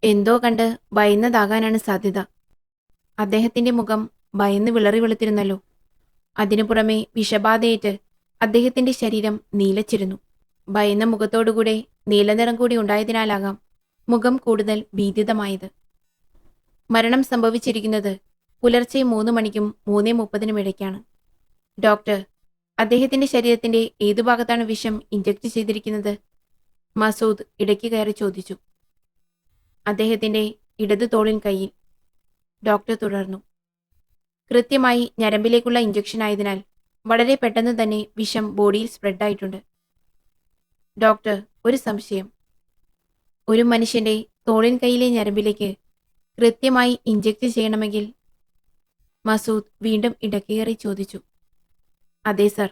എന്തോ കണ്ട് ഭയന്നതാകാനാണ് സാധ്യത. അദ്ദേഹത്തിന്റെ മുഖം ഭയന്ന് വിളറി വെളുത്തിരുന്നല്ലോ. അതിനു പുറമെ വിഷബാധയേറ്റ് അദ്ദേഹത്തിന്റെ ശരീരം നീലച്ചിരുന്നു. ഭയന്ന മുഖത്തോടുകൂടെ നീലനിറം കൂടി ഉണ്ടായതിനാലാകാം മുഖം കൂടുതൽ ഭീതിതമായത്. മരണം സംഭവിച്ചിരിക്കുന്നത് പുലർച്ചെ 3 മണിക്കും 3:30 ഇടയ്ക്കാണ്. ഡോക്ടർ, അദ്ദേഹത്തിന്റെ ശരീരത്തിന്റെ ഏതു ഭാഗത്താണ് വിഷം ഇഞ്ചക്ട് ചെയ്തിരിക്കുന്നത്? മസൂദ് ഇടയ്ക്ക് കയറി ചോദിച്ചു. അദ്ദേഹത്തിന്റെ ഇടതു തോളിൻ കൈയിൽ, ഡോക്ടർ തുടർന്നു. കൃത്യമായി ഞരമ്പിലേക്കുള്ള ഇഞ്ചക്ഷൻ ആയതിനാൽ വളരെ പെട്ടെന്ന് തന്നെ വിഷം ബോഡിയിൽ സ്പ്രെഡായിട്ടുണ്ട്. ഡോക്ടർ, ഒരു സംശയം. ഒരു മനുഷ്യന്റെ തോളിൻ കൈയിലെ ഞരമ്പിലേക്ക് കൃത്യമായി ഇഞ്ചക്ട് ചെയ്യണമെങ്കിൽ? മസൂദ് വീണ്ടും ഇടക്കേറി ചോദിച്ചു. അതെ സർ,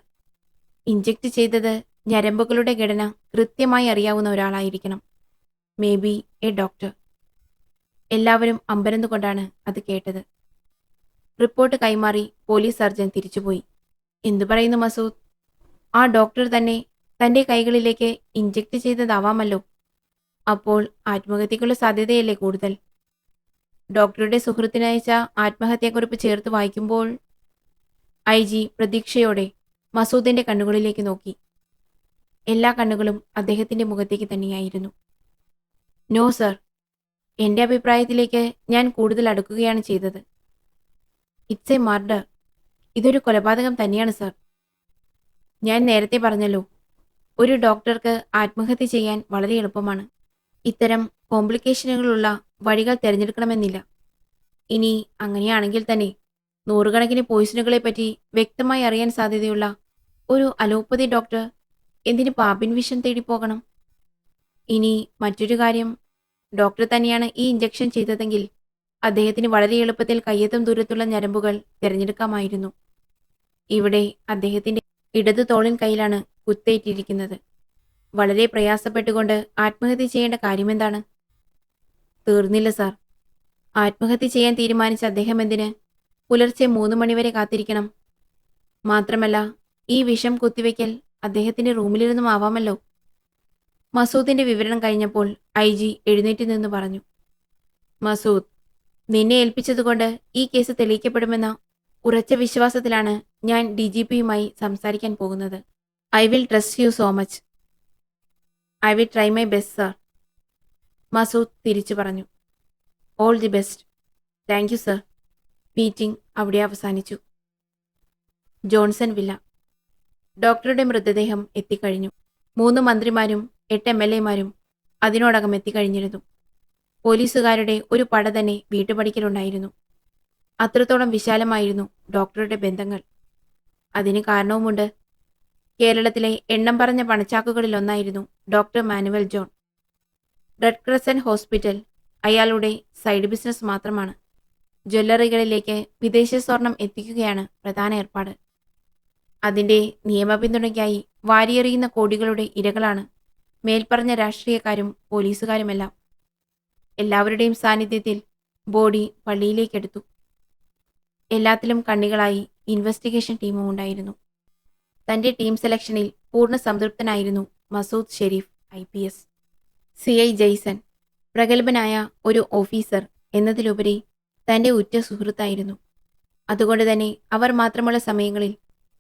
ഇഞ്ചക്ട് ചെയ്തത് ഞരമ്പുകളുടെ ഘടന കൃത്യമായി അറിയാവുന്ന ഒരാളായിരിക്കണം. May be a doctor. എല്ലാവരും അമ്പരന്നുകൊണ്ടാണ് അത് കേട്ടത്. റിപ്പോർട്ട് കൈമാറി പോലീസ് സർജൻ തിരിച്ചുപോയി. എന്തു പറയുന്നു മസൂദ്? ആ ഡോക്ടർ തന്നെ തന്റെ കൈകളിലേക്ക് ഇഞ്ചക്ട് ചെയ്തതാവാമല്ലോ. അപ്പോൾ ആത്മഹത്യക്കുള്ള സാധ്യതയല്ലേ കൂടുതൽ? ഡോക്ടറുടെ സുഹൃത്തിനയച്ച ആത്മഹത്യാക്കുറിപ്പ് ചേർത്ത് വായിക്കുമ്പോൾ IG പ്രതീക്ഷയോടെ മസൂദിന്റെ കണ്ണുകളിലേക്ക് നോക്കി. എല്ലാ കണ്ണുകളും അദ്ദേഹത്തിന്റെ മുഖത്തേക്ക് തന്നെയായിരുന്നു. നോ സർ, എന്റെ അഭിപ്രായത്തിലേക്ക് ഞാൻ കൂടുതൽ അടുക്കുകയാണ് ചെയ്തത്. It's A murder. ഇതൊരു കൊലപാതകം തന്നെയാണ് സർ. ഞാൻ നേരത്തെ പറഞ്ഞല്ലോ, ഒരു ഡോക്ടർക്ക് ആത്മഹത്യ ചെയ്യാൻ വളരെ എളുപ്പമാണ്. ഇത്തരം കോംപ്ലിക്കേഷനുകളുള്ള വഴികൾ തിരഞ്ഞെടുക്കണമെന്നില്ല. ഇനി അങ്ങനെയാണെങ്കിൽ തന്നെ നൂറുകണക്കിന് പോയിസണുകളെപ്പറ്റി വ്യക്തമായി അറിയാൻ സാധ്യതയുള്ള ഒരു അലോപ്പതി ഡോക്ടർ എന്തിന് പാമ്പിൻ വിഷം തേടി പോകണം? ഇനി മറ്റൊരു കാര്യം, ഡോക്ടർ തന്നെയാണ് ഈ ഇഞ്ചക്ഷൻ ചെയ്തതെങ്കിൽ അദ്ദേഹത്തിന് വളരെ എളുപ്പത്തിൽ കയ്യെത്തും ദൂരത്തുള്ള ഞരമ്പുകൾ തിരഞ്ഞെടുക്കാമായിരുന്നു. ഇവിടെ അദ്ദേഹത്തിന്റെ ഇടതു തോളിൻ കൈയിലാണ് കുത്തേറ്റിരിക്കുന്നത്. വളരെ പ്രയാസപ്പെട്ടുകൊണ്ട് ആത്മഹത്യ ചെയ്യേണ്ട കാര്യമെന്താണ്? തീർന്നില്ല സാർ. ആത്മഹത്യ ചെയ്യാൻ തീരുമാനിച്ച അദ്ദേഹം എന്തിന് പുലർച്ചെ 3 മണിവരെ കാത്തിരിക്കണം? മാത്രമല്ല, ഈ വിഷം കുത്തിവെക്കൽ അദ്ദേഹത്തിന്റെ റൂമിലിരുന്നും ആവാമല്ലോ. മസൂദിന്റെ വിവരണം കഴിഞ്ഞപ്പോൾ IG എഴുന്നേറ്റ് നിന്ന് പറഞ്ഞു. മസൂദ്, നിന്നെ ഏൽപ്പിച്ചതുകൊണ്ട് ഈ കേസ് തെളിയിക്കപ്പെടുമെന്ന ഉറച്ച വിശ്വാസത്തിലാണ് ഞാൻ DGPയുമായി സംസാരിക്കാൻ പോകുന്നത്. I will trust you so much. I will try my best sir. Masood തിരിച്ചു പറഞ്ഞു. All the best. Thank you sir. Meeting അവിടെ അവസാനിച്ചു. Johnson villa. ഡോക്ടറുടെ മൃതദേഹം എത്തിക്കഴിഞ്ഞു. 3 മന്ത്രിമാരും 8 MLAമാരും അതിനോടകം എത്തിക്കഴിഞ്ഞിരുന്നു. പോലീസുകാരുടെ ഒരു പട തന്നെ വീട്ടുപടിക്കലുണ്ടായിരുന്നു. അത്രത്തോളം വിശാലമായിരുന്നു ഡോക്ടറുടെ ബന്ധങ്ങൾ. അതിന് കാരണവുമുണ്ട്. കേരളത്തിലെ എണ്ണം പറഞ്ഞ പണച്ചാക്കുകളിലൊന്നായിരുന്നു doctor Manuel John. Red crescent hospital അയാളുടെ സൈഡ് ബിസിനസ് മാത്രമാണ്. ജ്വല്ലറികളിലേക്ക് വിദേശ സ്വർണം എത്തിക്കുകയാണ് പ്രധാന ഏർപ്പാട്. അതിന്റെ നിയമപിന്തുണയ്ക്കായി വാരിയെറിയുന്ന കോടികളുടെ ഇരകളാണ് മേൽപ്പറഞ്ഞ രാഷ്ട്രീയക്കാരും പോലീസുകാരുമെല്ലാം. എല്ലാവരുടെയും സാന്നിധ്യത്തിൽ ബോഡി പള്ളിയിലേക്കെടുത്തു. എല്ലാത്തിലും കണ്ണികളായി ഇൻവെസ്റ്റിഗേഷൻ ടീമും ഉണ്ടായിരുന്നു. തന്റെ ടീം സെലക്ഷനിൽ പൂർണ്ണ സംതൃപ്തനായിരുന്നു മസൂദ് ഷെരീഫ് IPS. CI ജെയ്സൺ പ്രഗത്ഭനായ ഒരു ഓഫീസർ എന്നതിലുപരി തന്റെ ഉറ്റ സുഹൃത്തായിരുന്നു. അതുകൊണ്ട് തന്നെ അവർ മാത്രമുള്ള സമയങ്ങളിൽ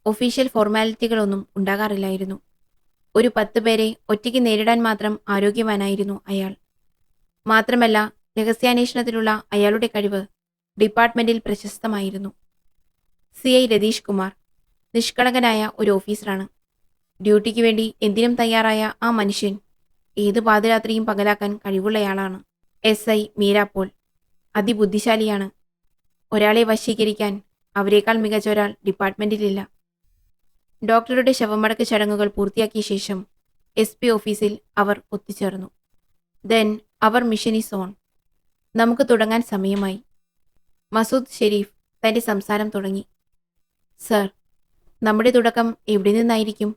ഒഫീഷ്യൽ ഫോർമാലിറ്റികളൊന്നും ഉണ്ടാകാറില്ലായിരുന്നു. ഒരു 10 പേരെ ഒറ്റയ്ക്ക് നേരിടാൻ മാത്രം ആരോഗ്യവാനായിരുന്നു അയാൾ. മാത്രമല്ല, രഹസ്യാന്വേഷണത്തിലുള്ള അയാളുടെ കഴിവ് ഡിപ്പാർട്ട്മെന്റിൽ പ്രശസ്തമായിരുന്നു. CI രതീഷ് കുമാർ നിഷ്കളങ്കനായ ഒരു ഓഫീസറാണ്. ഡ്യൂട്ടിക്ക് വേണ്ടി എന്തിനും തയ്യാറായ ആ മനുഷ്യൻ ഏത് പാതിരാത്രിയും പകലാക്കാൻ കഴിവുള്ളയാളാണ്. SI മീര പോൾ അതിബുദ്ധിശാലിയാണ്. ഒരാളെ വശീകരിക്കാൻ അവരെക്കാൾ മികച്ച ഒരാൾ ഡിപ്പാർട്ട്മെന്റിലില്ല. ഡോക്ടറുടെ ശവമടക്ക് ചടങ്ങുകൾ പൂർത്തിയാക്കിയ ശേഷം SP ഓഫീസിൽ അവർ ഒത്തുചേർന്നു. Then our mission is on. നമുക്ക് തുടങ്ങാൻ സമയമായി. മസൂദ് ഷെരീഫ് തന്റെ സംസാരം തുടങ്ങി. സർ, നമ്മുടെ തുടക്കം എവിടെ നിന്നായിരിക്കും?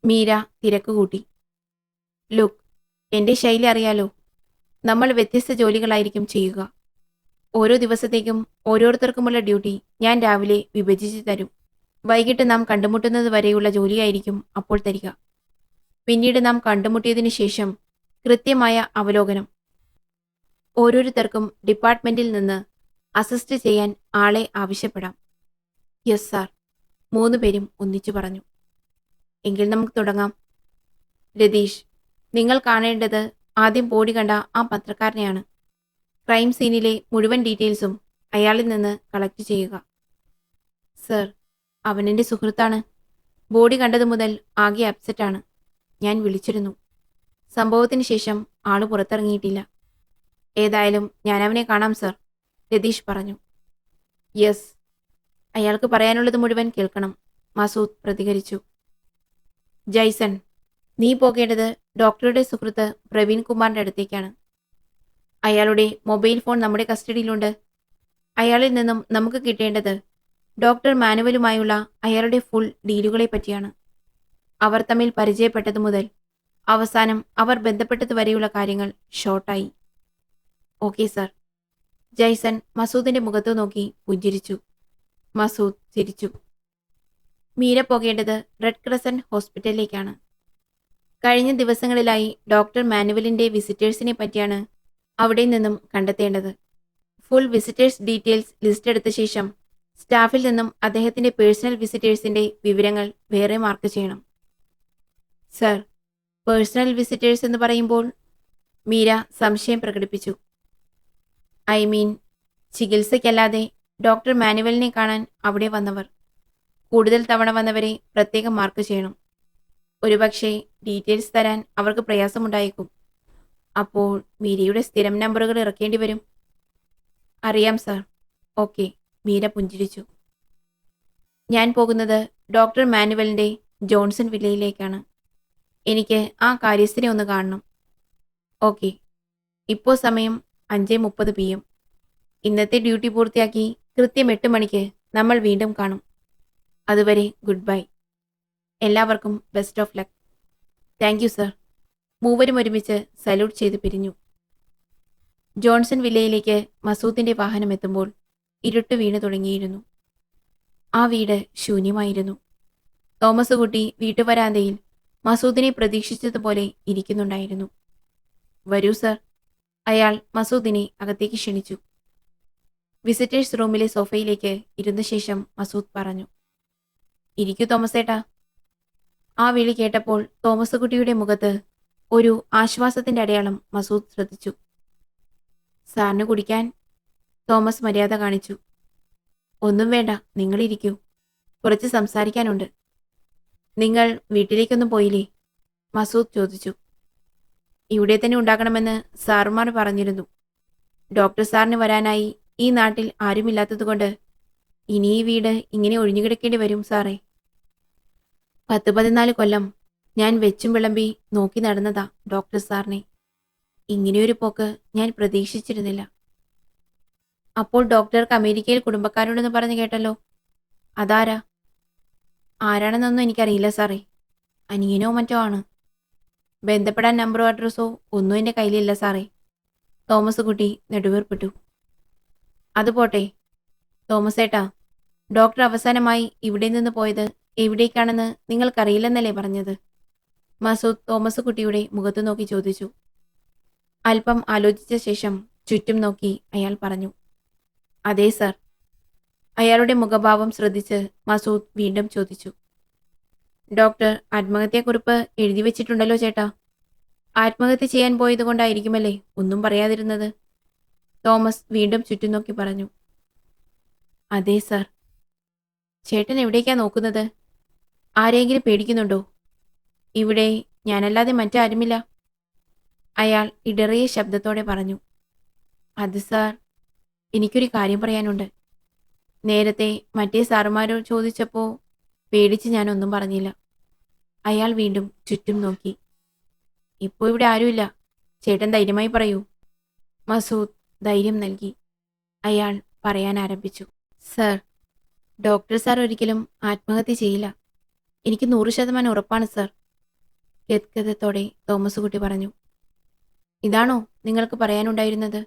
മീര തിരക്കുകൂട്ടി. ലുക്ക്, എന്റെ ശൈലി അറിയാലോ. നമ്മൾ വ്യത്യസ്ത ജോലികളായിരിക്കും ചെയ്യുക. ഓരോ ദിവസത്തേക്കും ഓരോരുത്തർക്കുമുള്ള ഡ്യൂട്ടി ഞാൻ രാവിലെ വിഭജിച്ച് തരും. വൈകിട്ട് നാം കണ്ടുമുട്ടുന്നത് വരെയുള്ള ജോലിയായിരിക്കും അപ്പോൾ തരിക. പിന്നീട് നാം കണ്ടുമുട്ടിയതിനു ശേഷം കൃത്യമായ അവലോകനം. ഓരോരുത്തർക്കും ഡിപ്പാർട്ട്മെന്റിൽ നിന്ന് അസിസ്റ്റ് ചെയ്യാൻ ആളെ ആവശ്യപ്പെടാം. യെസ് സാർ, 3 പേരും ഒന്നിച്ചു പറഞ്ഞു. എങ്കിൽ നമുക്ക് തുടങ്ങാം. രതീഷ്, നിങ്ങൾ കാണേണ്ടത് ആദ്യം ബോഡി കണ്ട ആ പത്രക്കാരനെയാണ്. ക്രൈം സീനിലെ മുഴുവൻ ഡീറ്റെയിൽസും അയാളിൽ നിന്ന് കളക്ട് ചെയ്യുക. സർ, അവനെന്റെ സുഹൃത്താണ്. ബോഡി കണ്ടതു മുതൽ ആകെ അപ്സെറ്റാണ്. ഞാൻ വിളിച്ചിരുന്നു. സംഭവത്തിന് ശേഷം ആള് പുറത്തിറങ്ങിയിട്ടില്ല. ഏതായാലും ഞാൻ അവനെ കാണാം സർ, രതീഷ് പറഞ്ഞു. യെസ്, അയാൾക്ക് പറയാനുള്ളത് മുഴുവൻ കേൾക്കണം, മസൂദ് പ്രതികരിച്ചു. ജയ്സൺ, നീ പോകേണ്ടത് ഡോക്ടറുടെ സുഹൃത്ത് പ്രവീൺ കുമാറിന്റെ അടുത്തേക്കാണ്. അയാളുടെ മൊബൈൽ ഫോൺ നമ്മുടെ കസ്റ്റഡിയിലുണ്ട്. അയാളിൽ നിന്നും നമുക്ക് കിട്ടേണ്ടത് ഡോക്ടർ മാനുവലുമായുള്ള അയാളുടെ ഫുൾ ഡീലുകളെ പറ്റിയാണ്. അവർ തമ്മിൽ പരിചയപ്പെട്ടതു മുതൽ അവസാനം അവർ ബന്ധപ്പെട്ടത് വരെയുള്ള കാര്യങ്ങൾ ഷോർട്ടായി. Okay sir. ജയ്സൺ മസൂദിന്റെ മുഖത്ത് നോക്കി പുഞ്ചിരിച്ചു. മസൂദ് ചിരിച്ചു. മീര പോകേണ്ടത് റെഡ് ക്രസന്റ് ഹോസ്പിറ്റലിലേക്കാണ്. കഴിഞ്ഞ ദിവസങ്ങളിലായി ഡോക്ടർ മാനുവലിന്റെ വിസിറ്റേഴ്സിനെ പറ്റിയാണ് അവിടെ നിന്നും കണ്ടെത്തേണ്ടത്. ഫുൾ വിസിറ്റേഴ്സ് ഡീറ്റെയിൽസ് ലിസ്റ്റ് എടുത്ത ശേഷം സ്റ്റാഫിൽ നിന്നും അദ്ദേഹത്തിന്റെ പേഴ്സണൽ വിസിറ്റേഴ്സിന്റെ വിവരങ്ങൾ വേറെ മാർക്ക് ചെയ്യണം. സർ, പേഴ്സണൽ വിസിറ്റേഴ്സ് എന്ന് പറയുമ്പോൾ? മീര സംശയം പ്രകടിപ്പിച്ചു. ഐ മീൻ, ചികിത്സയ്ക്കല്ലാതെ ഡോക്ടർ മാനുവലിനെ കാണാൻ അവിടെ വന്നവർ. കൂടുതൽ തവണ വന്നവരെ പ്രത്യേകം മാർക്ക് ചെയ്യണം. ഒരുപക്ഷെ ഡീറ്റെയിൽസ് തരാൻ അവർക്ക് പ്രയാസമുണ്ടായേക്കും. അപ്പോൾ മീരയുടെ സ്ഥിരം നമ്പറുകൾ ഇറക്കേണ്ടി വരും. അറിയാം സർ. ഓക്കെ, മീര പുഞ്ചിരിച്ചു. ഞാൻ പോകുന്നത് ഡോക്ടർ മാനുവലിന്റെ ജോൺസൺ വില്ലയിലേക്കാണ്. എനിക്ക് ആ കാര്യസ്ഥനെ ഒന്ന് കാണണം. ഓക്കെ, ഇപ്പോൾ സമയം 5:30 PM. ഇന്നത്തെ ഡ്യൂട്ടി പൂർത്തിയാക്കി കൃത്യം 8 മണിക്ക് നമ്മൾ വീണ്ടും കാണും. അതുവരെ ഗുഡ് ബൈ. എല്ലാവർക്കും best of luck. Thank you sir. മൂവരും ഒരുമിച്ച് സല്യൂട്ട് ചെയ്ത് പിരിഞ്ഞു. ജോൺസൺ വില്ലയിലേക്ക് മസൂദിന്റെ വാഹനം എത്തുമ്പോൾ ഇരുട്ട് വീണു തുടങ്ങിയിരുന്നു. ആ വീട് ശൂന്യമായിരുന്നു. തോമസ് കുട്ടി വീട്ടുവരാന്തയിൽ മസൂദിനെ പ്രതീക്ഷിച്ചതുപോലെ ഇരിക്കുന്നുണ്ടായിരുന്നു. വരൂ സർ. അയാൾ മസൂദിനെ അകത്തേക്ക് ക്ഷണിച്ചു. വിസിറ്റേഴ്സ് റൂമിലെ സോഫയിലേക്ക് ഇരുന്ന ശേഷം മസൂദ് പറഞ്ഞു. ഇരിക്കൂ തോമസേട്ടാ. ആ വിളി കേട്ടപ്പോൾ തോമസ് കുട്ടിയുടെ മുഖത്ത് ഒരു ആശ്വാസത്തിന്റെ അടയാളം മസൂദ് ശ്രദ്ധിച്ചു. സാറിന് കുടിക്കാൻ? തോമസ് മര്യാദ കാണിച്ചു. ഒന്നും വേണ്ട, നിങ്ങളിരിക്കൂ. കുറച്ച് സംസാരിക്കാനുണ്ട്. നിങ്ങൾ വീട്ടിലേക്കൊന്നും പോയില്ലേ? മസൂദ് ചോദിച്ചു. ഇവിടെ തന്നെ ഉണ്ടാകണമെന്ന് സാറുമാർ പറഞ്ഞിരുന്നു. ഡോക്ടർ സാറിന് വരാനായി ഈ നാട്ടിൽ ആരുമില്ലാത്തതുകൊണ്ട് ഇനി ഈ വീട് ഇങ്ങനെ ഒഴിഞ്ഞുകിടക്കേണ്ടി വരും സാറേ. 10-14 കൊല്ലം ഞാൻ വെച്ചും വിളമ്പി നോക്കി നടന്നതാ ഡോക്ടർ സാറിനെ. ഇങ്ങനെയൊരു പോക്ക് ഞാൻ പ്രതീക്ഷിച്ചിരുന്നില്ല. അപ്പോൾ ഡോക്ടർക്ക് അമേരിക്കയിൽ കുടുംബക്കാരുണ്ടെന്ന് പറഞ്ഞു കേട്ടല്ലോ. അതാരാ? ആരാണെന്നൊന്നും എനിക്കറിയില്ല സാറേ. അനിയനോ മറ്റോ ആണ്. ബന്ധപ്പെടാൻ നമ്പറോ അഡ്രസ്സോ ഒന്നും എൻ്റെ കയ്യിലില്ല സാറേ. തോമസ് കുട്ടി നെടുവേർപ്പെട്ടു. അതുപോട്ടെ, തോമസ് ഏട്ടാ, ഡോക്ടർ അവസാനമായി ഇവിടെ നിന്ന് പോയത് എവിടേക്കാണെന്ന് നിങ്ങൾക്കറിയില്ലെന്നല്ലേ പറഞ്ഞത്? മസൂദ് തോമസ് കുട്ടിയുടെ മുഖത്തു നോക്കി ചോദിച്ചു. അല്പം ആലോചിച്ച ശേഷം ചുറ്റും നോക്കി അയാൾ പറഞ്ഞു, അതെ സർ. അയാളുടെ മുഖഭാവം ശ്രദ്ധിച്ച് മസൂദ് വീണ്ടും ചോദിച്ചു, ഡോക്ടർ ആത്മഹത്യാക്കുറിപ്പ് എഴുതി വെച്ചിട്ടുണ്ടല്ലോ ചേട്ടാ. ആത്മഹത്യ ചെയ്യാൻ പോയതുകൊണ്ടായിരിക്കുമല്ലേ ഒന്നും പറയാതിരുന്നത്? തോമസ് വീണ്ടും ചുറ്റും നോക്കി പറഞ്ഞു, അതെ സർ. ചേട്ടൻ എവിടേക്കാ നോക്കുന്നത്? ആരെയെങ്കിലും പേടിക്കുന്നുണ്ടോ? ഇവിടെ ഞാനല്ലാതെ മറ്റാരുമില്ല. അയാൾ ഇടറിയ ശബ്ദത്തോടെ പറഞ്ഞു, അത് സാർ, എനിക്കൊരു കാര്യം പറയാനുണ്ട്. നേരത്തെ മറ്റേ സാറുമാരോട് ചോദിച്ചപ്പോൾ പേടിച്ച് ഞാനൊന്നും പറഞ്ഞില്ല. അയാൾ വീണ്ടും ചുറ്റും നോക്കി. ഇപ്പോൾ ഇവിടെ ആരുമില്ല. ചേട്ടൻ ധൈര്യമായി പറയൂ. മസൂദ് ധൈര്യം നൽകി. അയാൾ പറയാൻ ആരംഭിച്ചു. സർ, ഡോക്ടർ സാർ ഒരിക്കലും ആത്മഹത്യ ചെയ്യില്ല. എനിക്ക് 100% ഉറപ്പാണ് സർ. ഗദ്ഗതത്തോടെ തോമസ് കുട്ടി പറഞ്ഞു. ഇതാണോ നിങ്ങൾക്ക് പറയാനുണ്ടായിരുന്നത്?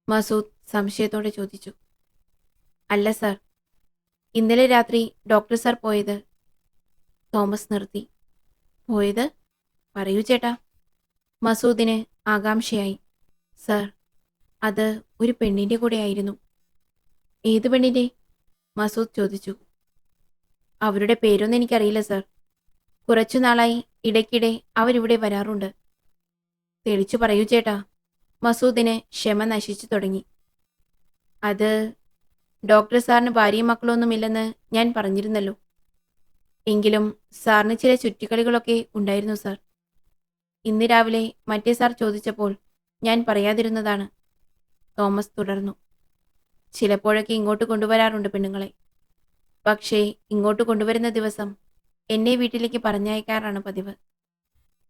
മസൂദ് സംശയത്തോടെ ചോദിച്ചു. അല്ല സർ, ഇന്നലെ രാത്രി ഡോക്ടർ സാർ പോയത്. തോമസ് നിർത്തി. പോയത്? പറയൂ ചേട്ടാ. മസൂദിന് ആകാംക്ഷയായി. സർ, അത് ഒരു പെണ്ണിന്റെ കൂടെ ആയിരുന്നു. ഏത് പെണ്ണിന്റെ? മസൂദ് ചോദിച്ചു. അവരുടെ പേരൊന്നും എനിക്കറിയില്ല സർ. കുറച്ചു നാളായി ഇടയ്ക്കിടെ അവരിവിടെ വരാറുണ്ട്. തെളിച്ചു പറയൂ ചേട്ടാ. മസൂദിന് ക്ഷമ നശിച്ചു തുടങ്ങി. അത് ഡോക്ടർ സാറിന് ഭാര്യയും മക്കളൊന്നുമില്ലെന്ന് ഞാൻ പറഞ്ഞിരുന്നല്ലോ. എങ്കിലും സാറിന് ചില ചുറ്റിക്കളികളൊക്കെ ഉണ്ടായിരുന്നു സാർ. ഇന്ന് രാവിലെ മറ്റേ സാർ ചോദിച്ചപ്പോൾ ഞാൻ പറയാതിരുന്നതാണ്. തോമസ് തുടർന്നു. ചിലപ്പോഴൊക്കെ ഇങ്ങോട്ട് കൊണ്ടുവരാറുണ്ട് പെണ്ണുങ്ങളെ. പക്ഷേ ഇങ്ങോട്ട് കൊണ്ടുവരുന്ന ദിവസം എന്നെ വീട്ടിലേക്ക് പറഞ്ഞയക്കാറാണ് പതിവ്.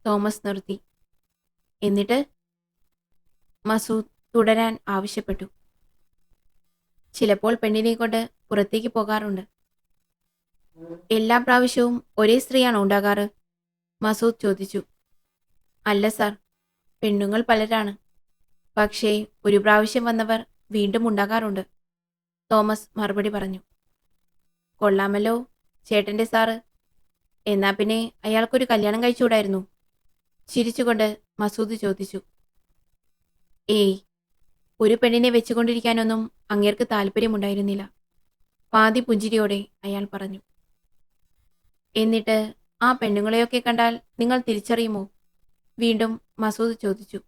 തോമസ് നിർത്തി. എന്നിട്ട്? മസൂദ് തുടരാൻ ആവശ്യപ്പെട്ടു. ചിലപ്പോൾ പെണ്ണിനെ കൊണ്ട് പുറത്തേക്ക് പോകാറുണ്ട്. എല്ലാ പ്രാവശ്യവും ഒരേ സ്ത്രീയാണോ ഉണ്ടാകാറ്? മസൂദ് ചോദിച്ചു. അല്ല സാർ, പെണ്ണുങ്ങൾ പലരാണ്. പക്ഷേ ഒരു പ്രാവശ്യം വന്നവർ വീണ്ടും ഉണ്ടാകാറുണ്ട്. തോമസ് മറുപടി പറഞ്ഞു. കൊള്ളാമല്ലോ ചേട്ടന്റെ സാറ്. എന്നാ പിന്നെ അയാൾക്കൊരു കല്യാണം കഴിച്ചുകൂടായിരുന്നു? ചിരിച്ചുകൊണ്ട് മസൂദ് ചോദിച്ചു. ഏയ്, ഒരു പെണ്ണിനെ വെച്ചുകൊണ്ടിരിക്കാനൊന്നും അങ്ങേർക്ക് താല്പര്യമുണ്ടായിരുന്നില്ല. പാതി പുഞ്ചിരിയോടെ അയാൾ പറഞ്ഞു. എന്നിട്ട് ആ പെണ്ണുങ്ങളെയൊക്കെ കണ്ടാൽ നിങ്ങൾ തിരിച്ചറിയുമോ? വീണ്ടും മസൂദ് ചോദിച്ചു.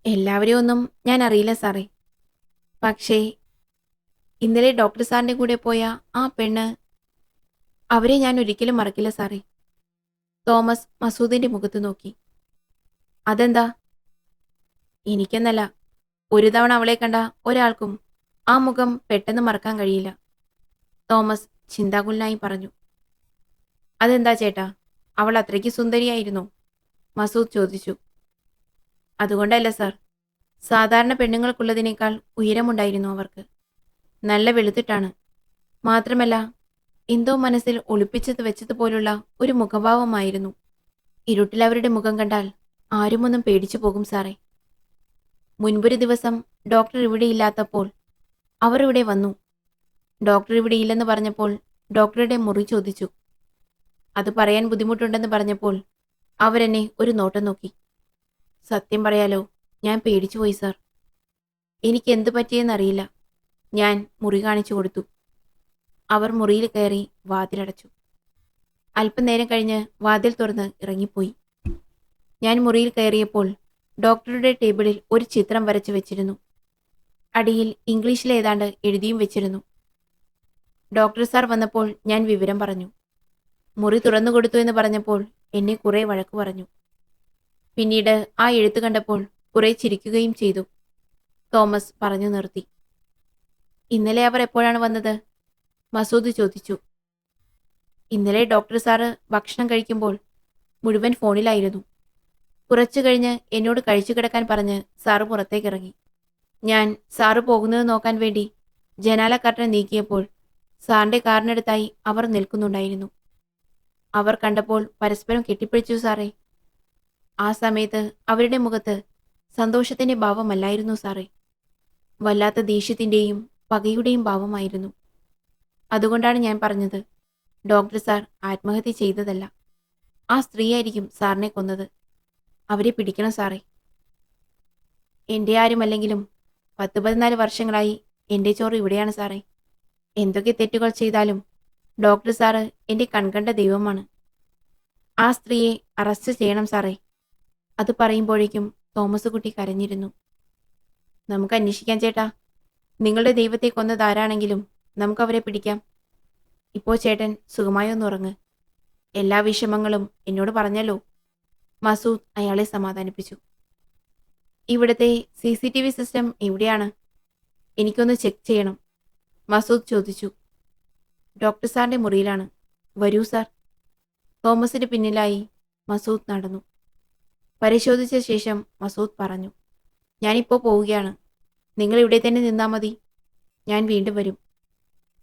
എല്ലാവരെയും ഒന്നും ഞാൻ അറിയില്ല സാറേ. പക്ഷേ ഇന്നലെ ഡോക്ടർ സാറിന്റെ കൂടെ പോയ ആ പെണ്ണ്, അവരെ ഞാൻ ഒരിക്കലും മറക്കില്ല സാറേ. തോമസ് മസൂദിന്റെ മുഖത്ത് നോക്കി. അതെന്താ? എനിക്കെന്നല്ല, ഒരു തവണ അവളെ കണ്ട ഒരാൾക്കും ആ മുഖം പെട്ടെന്ന് മറക്കാൻ കഴിയില്ല. തോമസ് ചിന്താകുലനായി പറഞ്ഞു. അതെന്താ ചേട്ടാ, അവൾ അത്രയ്ക്ക് സുന്ദരിയായിരുന്നോ? മസൂദ് ചോദിച്ചു. അതുകൊണ്ടല്ല സാർ, സാധാരണ പെണ്ണുങ്ങൾക്കുള്ളതിനേക്കാൾ ഉയരമുണ്ടായിരുന്നു അവർക്ക്. നല്ല വെളുത്തിട്ടാണ്. മാത്രമല്ല, എന്തോ മനസ്സിൽ ഒളിപ്പിച്ചത് വെച്ചതുപോലുള്ള ഒരു മുഖഭാവമായിരുന്നു. ഇരുട്ടിൽ അവരുടെ മുഖം കണ്ടാൽ ആരുമൊന്നും പേടിച്ചു പോകും സാറേ. മുൻപൊരു ദിവസം ഡോക്ടർ ഇവിടെ ഇല്ലാത്തപ്പോൾ അവർ ഇവിടെ വന്നു. ഡോക്ടർ ഇവിടെ ഇല്ലെന്ന് പറഞ്ഞപ്പോൾ ഡോക്ടറുടെ മുറി ചോദിച്ചു. അത് പറയാൻ ബുദ്ധിമുട്ടുണ്ടെന്ന് പറഞ്ഞപ്പോൾ അവരെന്നെ ഒരു നോട്ടം നോക്കി. സത്യം പറയാലോ, ഞാൻ പേടിച്ചുപോയി സാർ. എനിക്ക് എന്തു പറ്റിയെന്നറിയില്ല. ഞാൻ മുറി കാണിച്ചു കൊടുത്തു. അവർ മുറിയിൽ കയറി വാതിലടച്ചു. അല്പനേരം കഴിഞ്ഞ് വാതിൽ തുറന്ന് ഇറങ്ങിപ്പോയി. ഞാൻ മുറിയിൽ കയറിയപ്പോൾ ഡോക്ടറുടെ ടേബിളിൽ ഒരു ചിത്രം വരച്ചു വെച്ചിരുന്നു. അടിയിൽ ഇംഗ്ലീഷിൽ ഏതാണ്ട് എഴുതിയും വെച്ചിരുന്നു. ഡോക്ടർ സാർ വന്നപ്പോൾ ഞാൻ വിവരം പറഞ്ഞു. മുറി തുറന്നു കൊടുത്തു എന്ന് പറഞ്ഞപ്പോൾ എന്നെ കുറെ വഴക്കു പറഞ്ഞു. പിന്നീട് ആ എഴുത്ത് കണ്ടപ്പോൾ കുറെ ചിരിക്കുകയും ചെയ്തു. തോമസ് പറഞ്ഞു നിർത്തി. ഇന്നലെ അവർ എപ്പോഴാണ് വന്നത്? മസൂദ് ചോദിച്ചു. ഇന്നലെ ഡോക്ടർ സാറ് ഭക്ഷണം കഴിക്കുമ്പോൾ മുഴുവൻ ഫോണിലായിരുന്നു. കുറച്ചു കഴിഞ്ഞ് എന്നോട് കഴിച്ചു കിടക്കാൻ പറഞ്ഞ് സാറ് പുറത്തേക്കിറങ്ങി. ഞാൻ സാറ് പോകുന്നത് നോക്കാൻ വേണ്ടി ജനാല കർട്ടൻ നീക്കിയപ്പോൾ സാറിന്റെ കാറിനടുത്തായി അവർ നിൽക്കുന്നുണ്ടായിരുന്നു. അവർ കണ്ടപ്പോൾ പരസ്പരം കെട്ടിപ്പിടിച്ചു സാറേ. ആ സമയത്ത് അവരുടെ മുഖത്ത് സന്തോഷത്തിന്റെ ഭാവമല്ലായിരുന്നു സാറേ. വല്ലാത്ത ദേഷ്യത്തിന്റെയും പകയുടെയും ഭാവമായിരുന്നു. അതുകൊണ്ടാണ് ഞാൻ പറഞ്ഞത്, ഡോക്ടർ സാർ ആത്മഹത്യ ചെയ്തതല്ല. ആ സ്ത്രീയായിരിക്കും സാറിനെ കൊന്നത്. അവരെ പിടിക്കണം സാറേ. എൻ്റെ ആരുമല്ലെങ്കിലും 10-14 വർഷങ്ങളായി എൻ്റെ ചോറ് ഇവിടെയാണ് സാറേ. എന്തൊക്കെ തെറ്റുകൾ ചെയ്താലും ഡോക്ടർ സാറ് എൻ്റെ കൺകണ്ട ദൈവമാണ്. ആ സ്ത്രീയെ അറസ്റ്റ് ചെയ്യണം സാറേ. അത് പറയുമ്പോഴേക്കും തോമസ് കുട്ടി കരഞ്ഞിരുന്നു. നമുക്ക് അന്വേഷിക്കാം ചേട്ടാ. നിങ്ങളുടെ ദൈവത്തെ കൊന്നതാരാണെങ്കിലും നമുക്കവരെ പിടിക്കാം. ഇപ്പോൾ ചേട്ടൻ സുഖമായി ഒന്നുറങ്ങ്. എല്ലാ വിഷമങ്ങളും എന്നോട് പറഞ്ഞല്ലോ. മസൂദ് അയാളെ സമാധാനിപ്പിച്ചു. ഇവിടുത്തെ CCTV സിസ്റ്റം എവിടെയാണ്? എനിക്കൊന്ന് ചെക്ക് ചെയ്യണം, മസൂദ് ചോദിച്ചു. ഡോക്ടർ സാറിന്റെ മുറിയിലാണ്. വരൂ സാർ. തോമസിന് പിന്നിലായി മസൂദ് നടന്നു. പരിശോധിച്ച ശേഷം മസൂദ് പറഞ്ഞു, ഞാനിപ്പോൾ പോവുകയാണ്. നിങ്ങൾ ഇവിടെ തന്നെ നിന്നാൽ മതി. ഞാൻ വീണ്ടും വരും.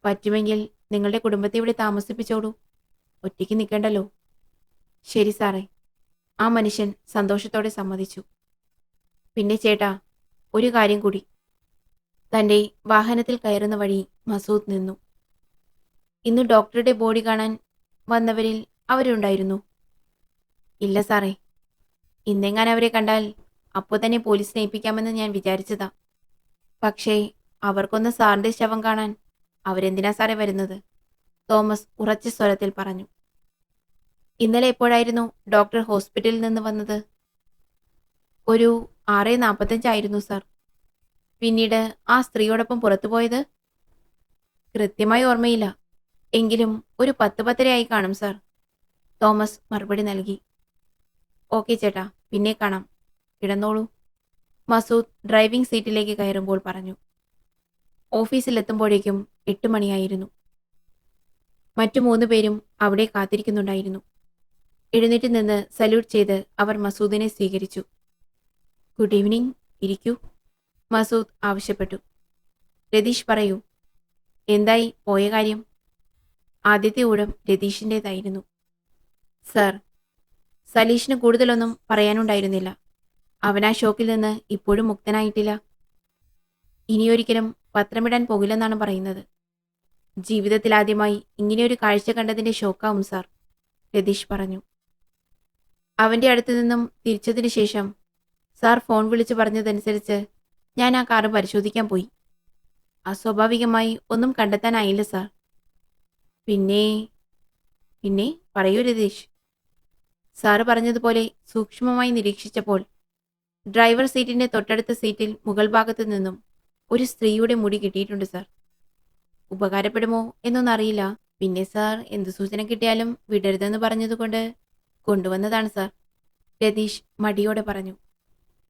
പറ്റുമെങ്കിൽ നിങ്ങളുടെ കുടുംബത്തെ ഇവിടെ താമസിപ്പിച്ചോളൂ. ഒറ്റയ്ക്ക് നിൽക്കണ്ടല്ലോ. ശരി സാറേ. ആ മനുഷ്യൻ സന്തോഷത്തോടെ സമ്മതിച്ചു. പിന്നെ ചേട്ടാ, ഒരു കാര്യം കൂടി. തൻ്റെ വാഹനത്തിൽ കയറുന്ന വഴി മസൂദ് നിന്നു. ഇന്ന് ഡോക്ടറുടെ ബോഡി കാണാൻ വന്നവരിൽ അവരുണ്ടായിരുന്നു? ഇല്ല സാറേ. ഇന്നെങ്ങാൻ അവരെ കണ്ടാൽ അപ്പോൾ തന്നെ പോലീസിനെ ഏൽപ്പിക്കാമെന്ന് ഞാൻ വിചാരിച്ചതാ. പക്ഷേ അവർക്കൊന്ന് സാറിന്റെ ശവം കാണാൻ അവരെന്തിനാ സാറേ വരുന്നത്? തോമസ് ഉറച്ച സ്വരത്തിൽ പറഞ്ഞു. ഇന്നലെ എപ്പോഴായിരുന്നു ഡോക്ടർ ഹോസ്പിറ്റലിൽ നിന്ന് വന്നത്? ഒരു 6:45 ആയിരുന്നു സാർ. പിന്നീട് ആ സ്ത്രീയോടൊപ്പം പുറത്തുപോയത്? കൃത്യമായി ഓർമ്മയില്ല. എങ്കിലും ഒരു 10-10:30 ആയി കാണും സാർ. തോമസ് മറുപടി നൽകി. ഓക്കെ ചേട്ടാ, പിന്നെ കാണാം. കിടന്നോളൂ, മസൂദ് ഡ്രൈവിംഗ് സീറ്റിലേക്ക് കയറുമ്പോൾ പറഞ്ഞു. ഓഫീസിലെത്തുമ്പോഴേക്കും 8 മണിയായിരുന്നു. മറ്റു 3 പേരും അവിടെ കാത്തിരിക്കുന്നുണ്ടായിരുന്നു. എഴുന്നേറ്റ് നിന്ന് സല്യൂട്ട് ചെയ്ത് അവർ മസൂദിനെ സ്വീകരിച്ചു. ഗുഡ് ഈവനിങ്, ഇരിക്കൂ, മസൂദ് ആവശ്യപ്പെട്ടു. രതീഷ് പറയൂ, എന്തായി പോയ കാര്യം? ആദ്യത്തെ ഊഴം രതീഷിൻ്റെതായിരുന്നു. സർ, സലീഷിന് കൂടുതലൊന്നും പറയാനുണ്ടായിരുന്നില്ല. അവനാ ഷോക്കിൽ നിന്ന് ഇപ്പോഴും മുക്തനായിട്ടില്ല. ഇനിയൊരിക്കലും പത്രമിടാൻ പോകില്ലെന്നാണ് പറയുന്നത്. ജീവിതത്തിലാദ്യമായി ഇങ്ങനെയൊരു കാഴ്ച കണ്ടതിൻ്റെ ഷോക്കാവും സാർ, രതീഷ് പറഞ്ഞു. അവൻ്റെ അടുത്തു നിന്നും തിരിച്ചതിന് ശേഷം സാർ ഫോൺ വിളിച്ചു പറഞ്ഞതനുസരിച്ച് ഞാൻ ആ കാറ് പരിശോധിക്കാൻ പോയി. അസ്വാഭാവികമായി ഒന്നും കണ്ടെത്താനായില്ല സാർ. പിന്നെ പിന്നെ പറയൂ രതീഷ്. സാറ് പറഞ്ഞതുപോലെ സൂക്ഷ്മമായി നിരീക്ഷിച്ചപ്പോൾ ഡ്രൈവർ സീറ്റിന്റെ തൊട്ടടുത്ത സീറ്റിൽ മുകൾ ഭാഗത്തു നിന്നും ഒരു സ്ത്രീയുടെ മുടി കിട്ടിയിട്ടുണ്ട് സാർ. ഉപകാരപ്പെടുമോ എന്നൊന്നറിയില്ല. പിന്നെ സാർ എന്ത് സൂചന കിട്ടിയാലും വിടരുതെന്ന് പറഞ്ഞതുകൊണ്ട് കൊണ്ടുവന്നതാണ് സാർ, രതീഷ് മടിയോടെ പറഞ്ഞു.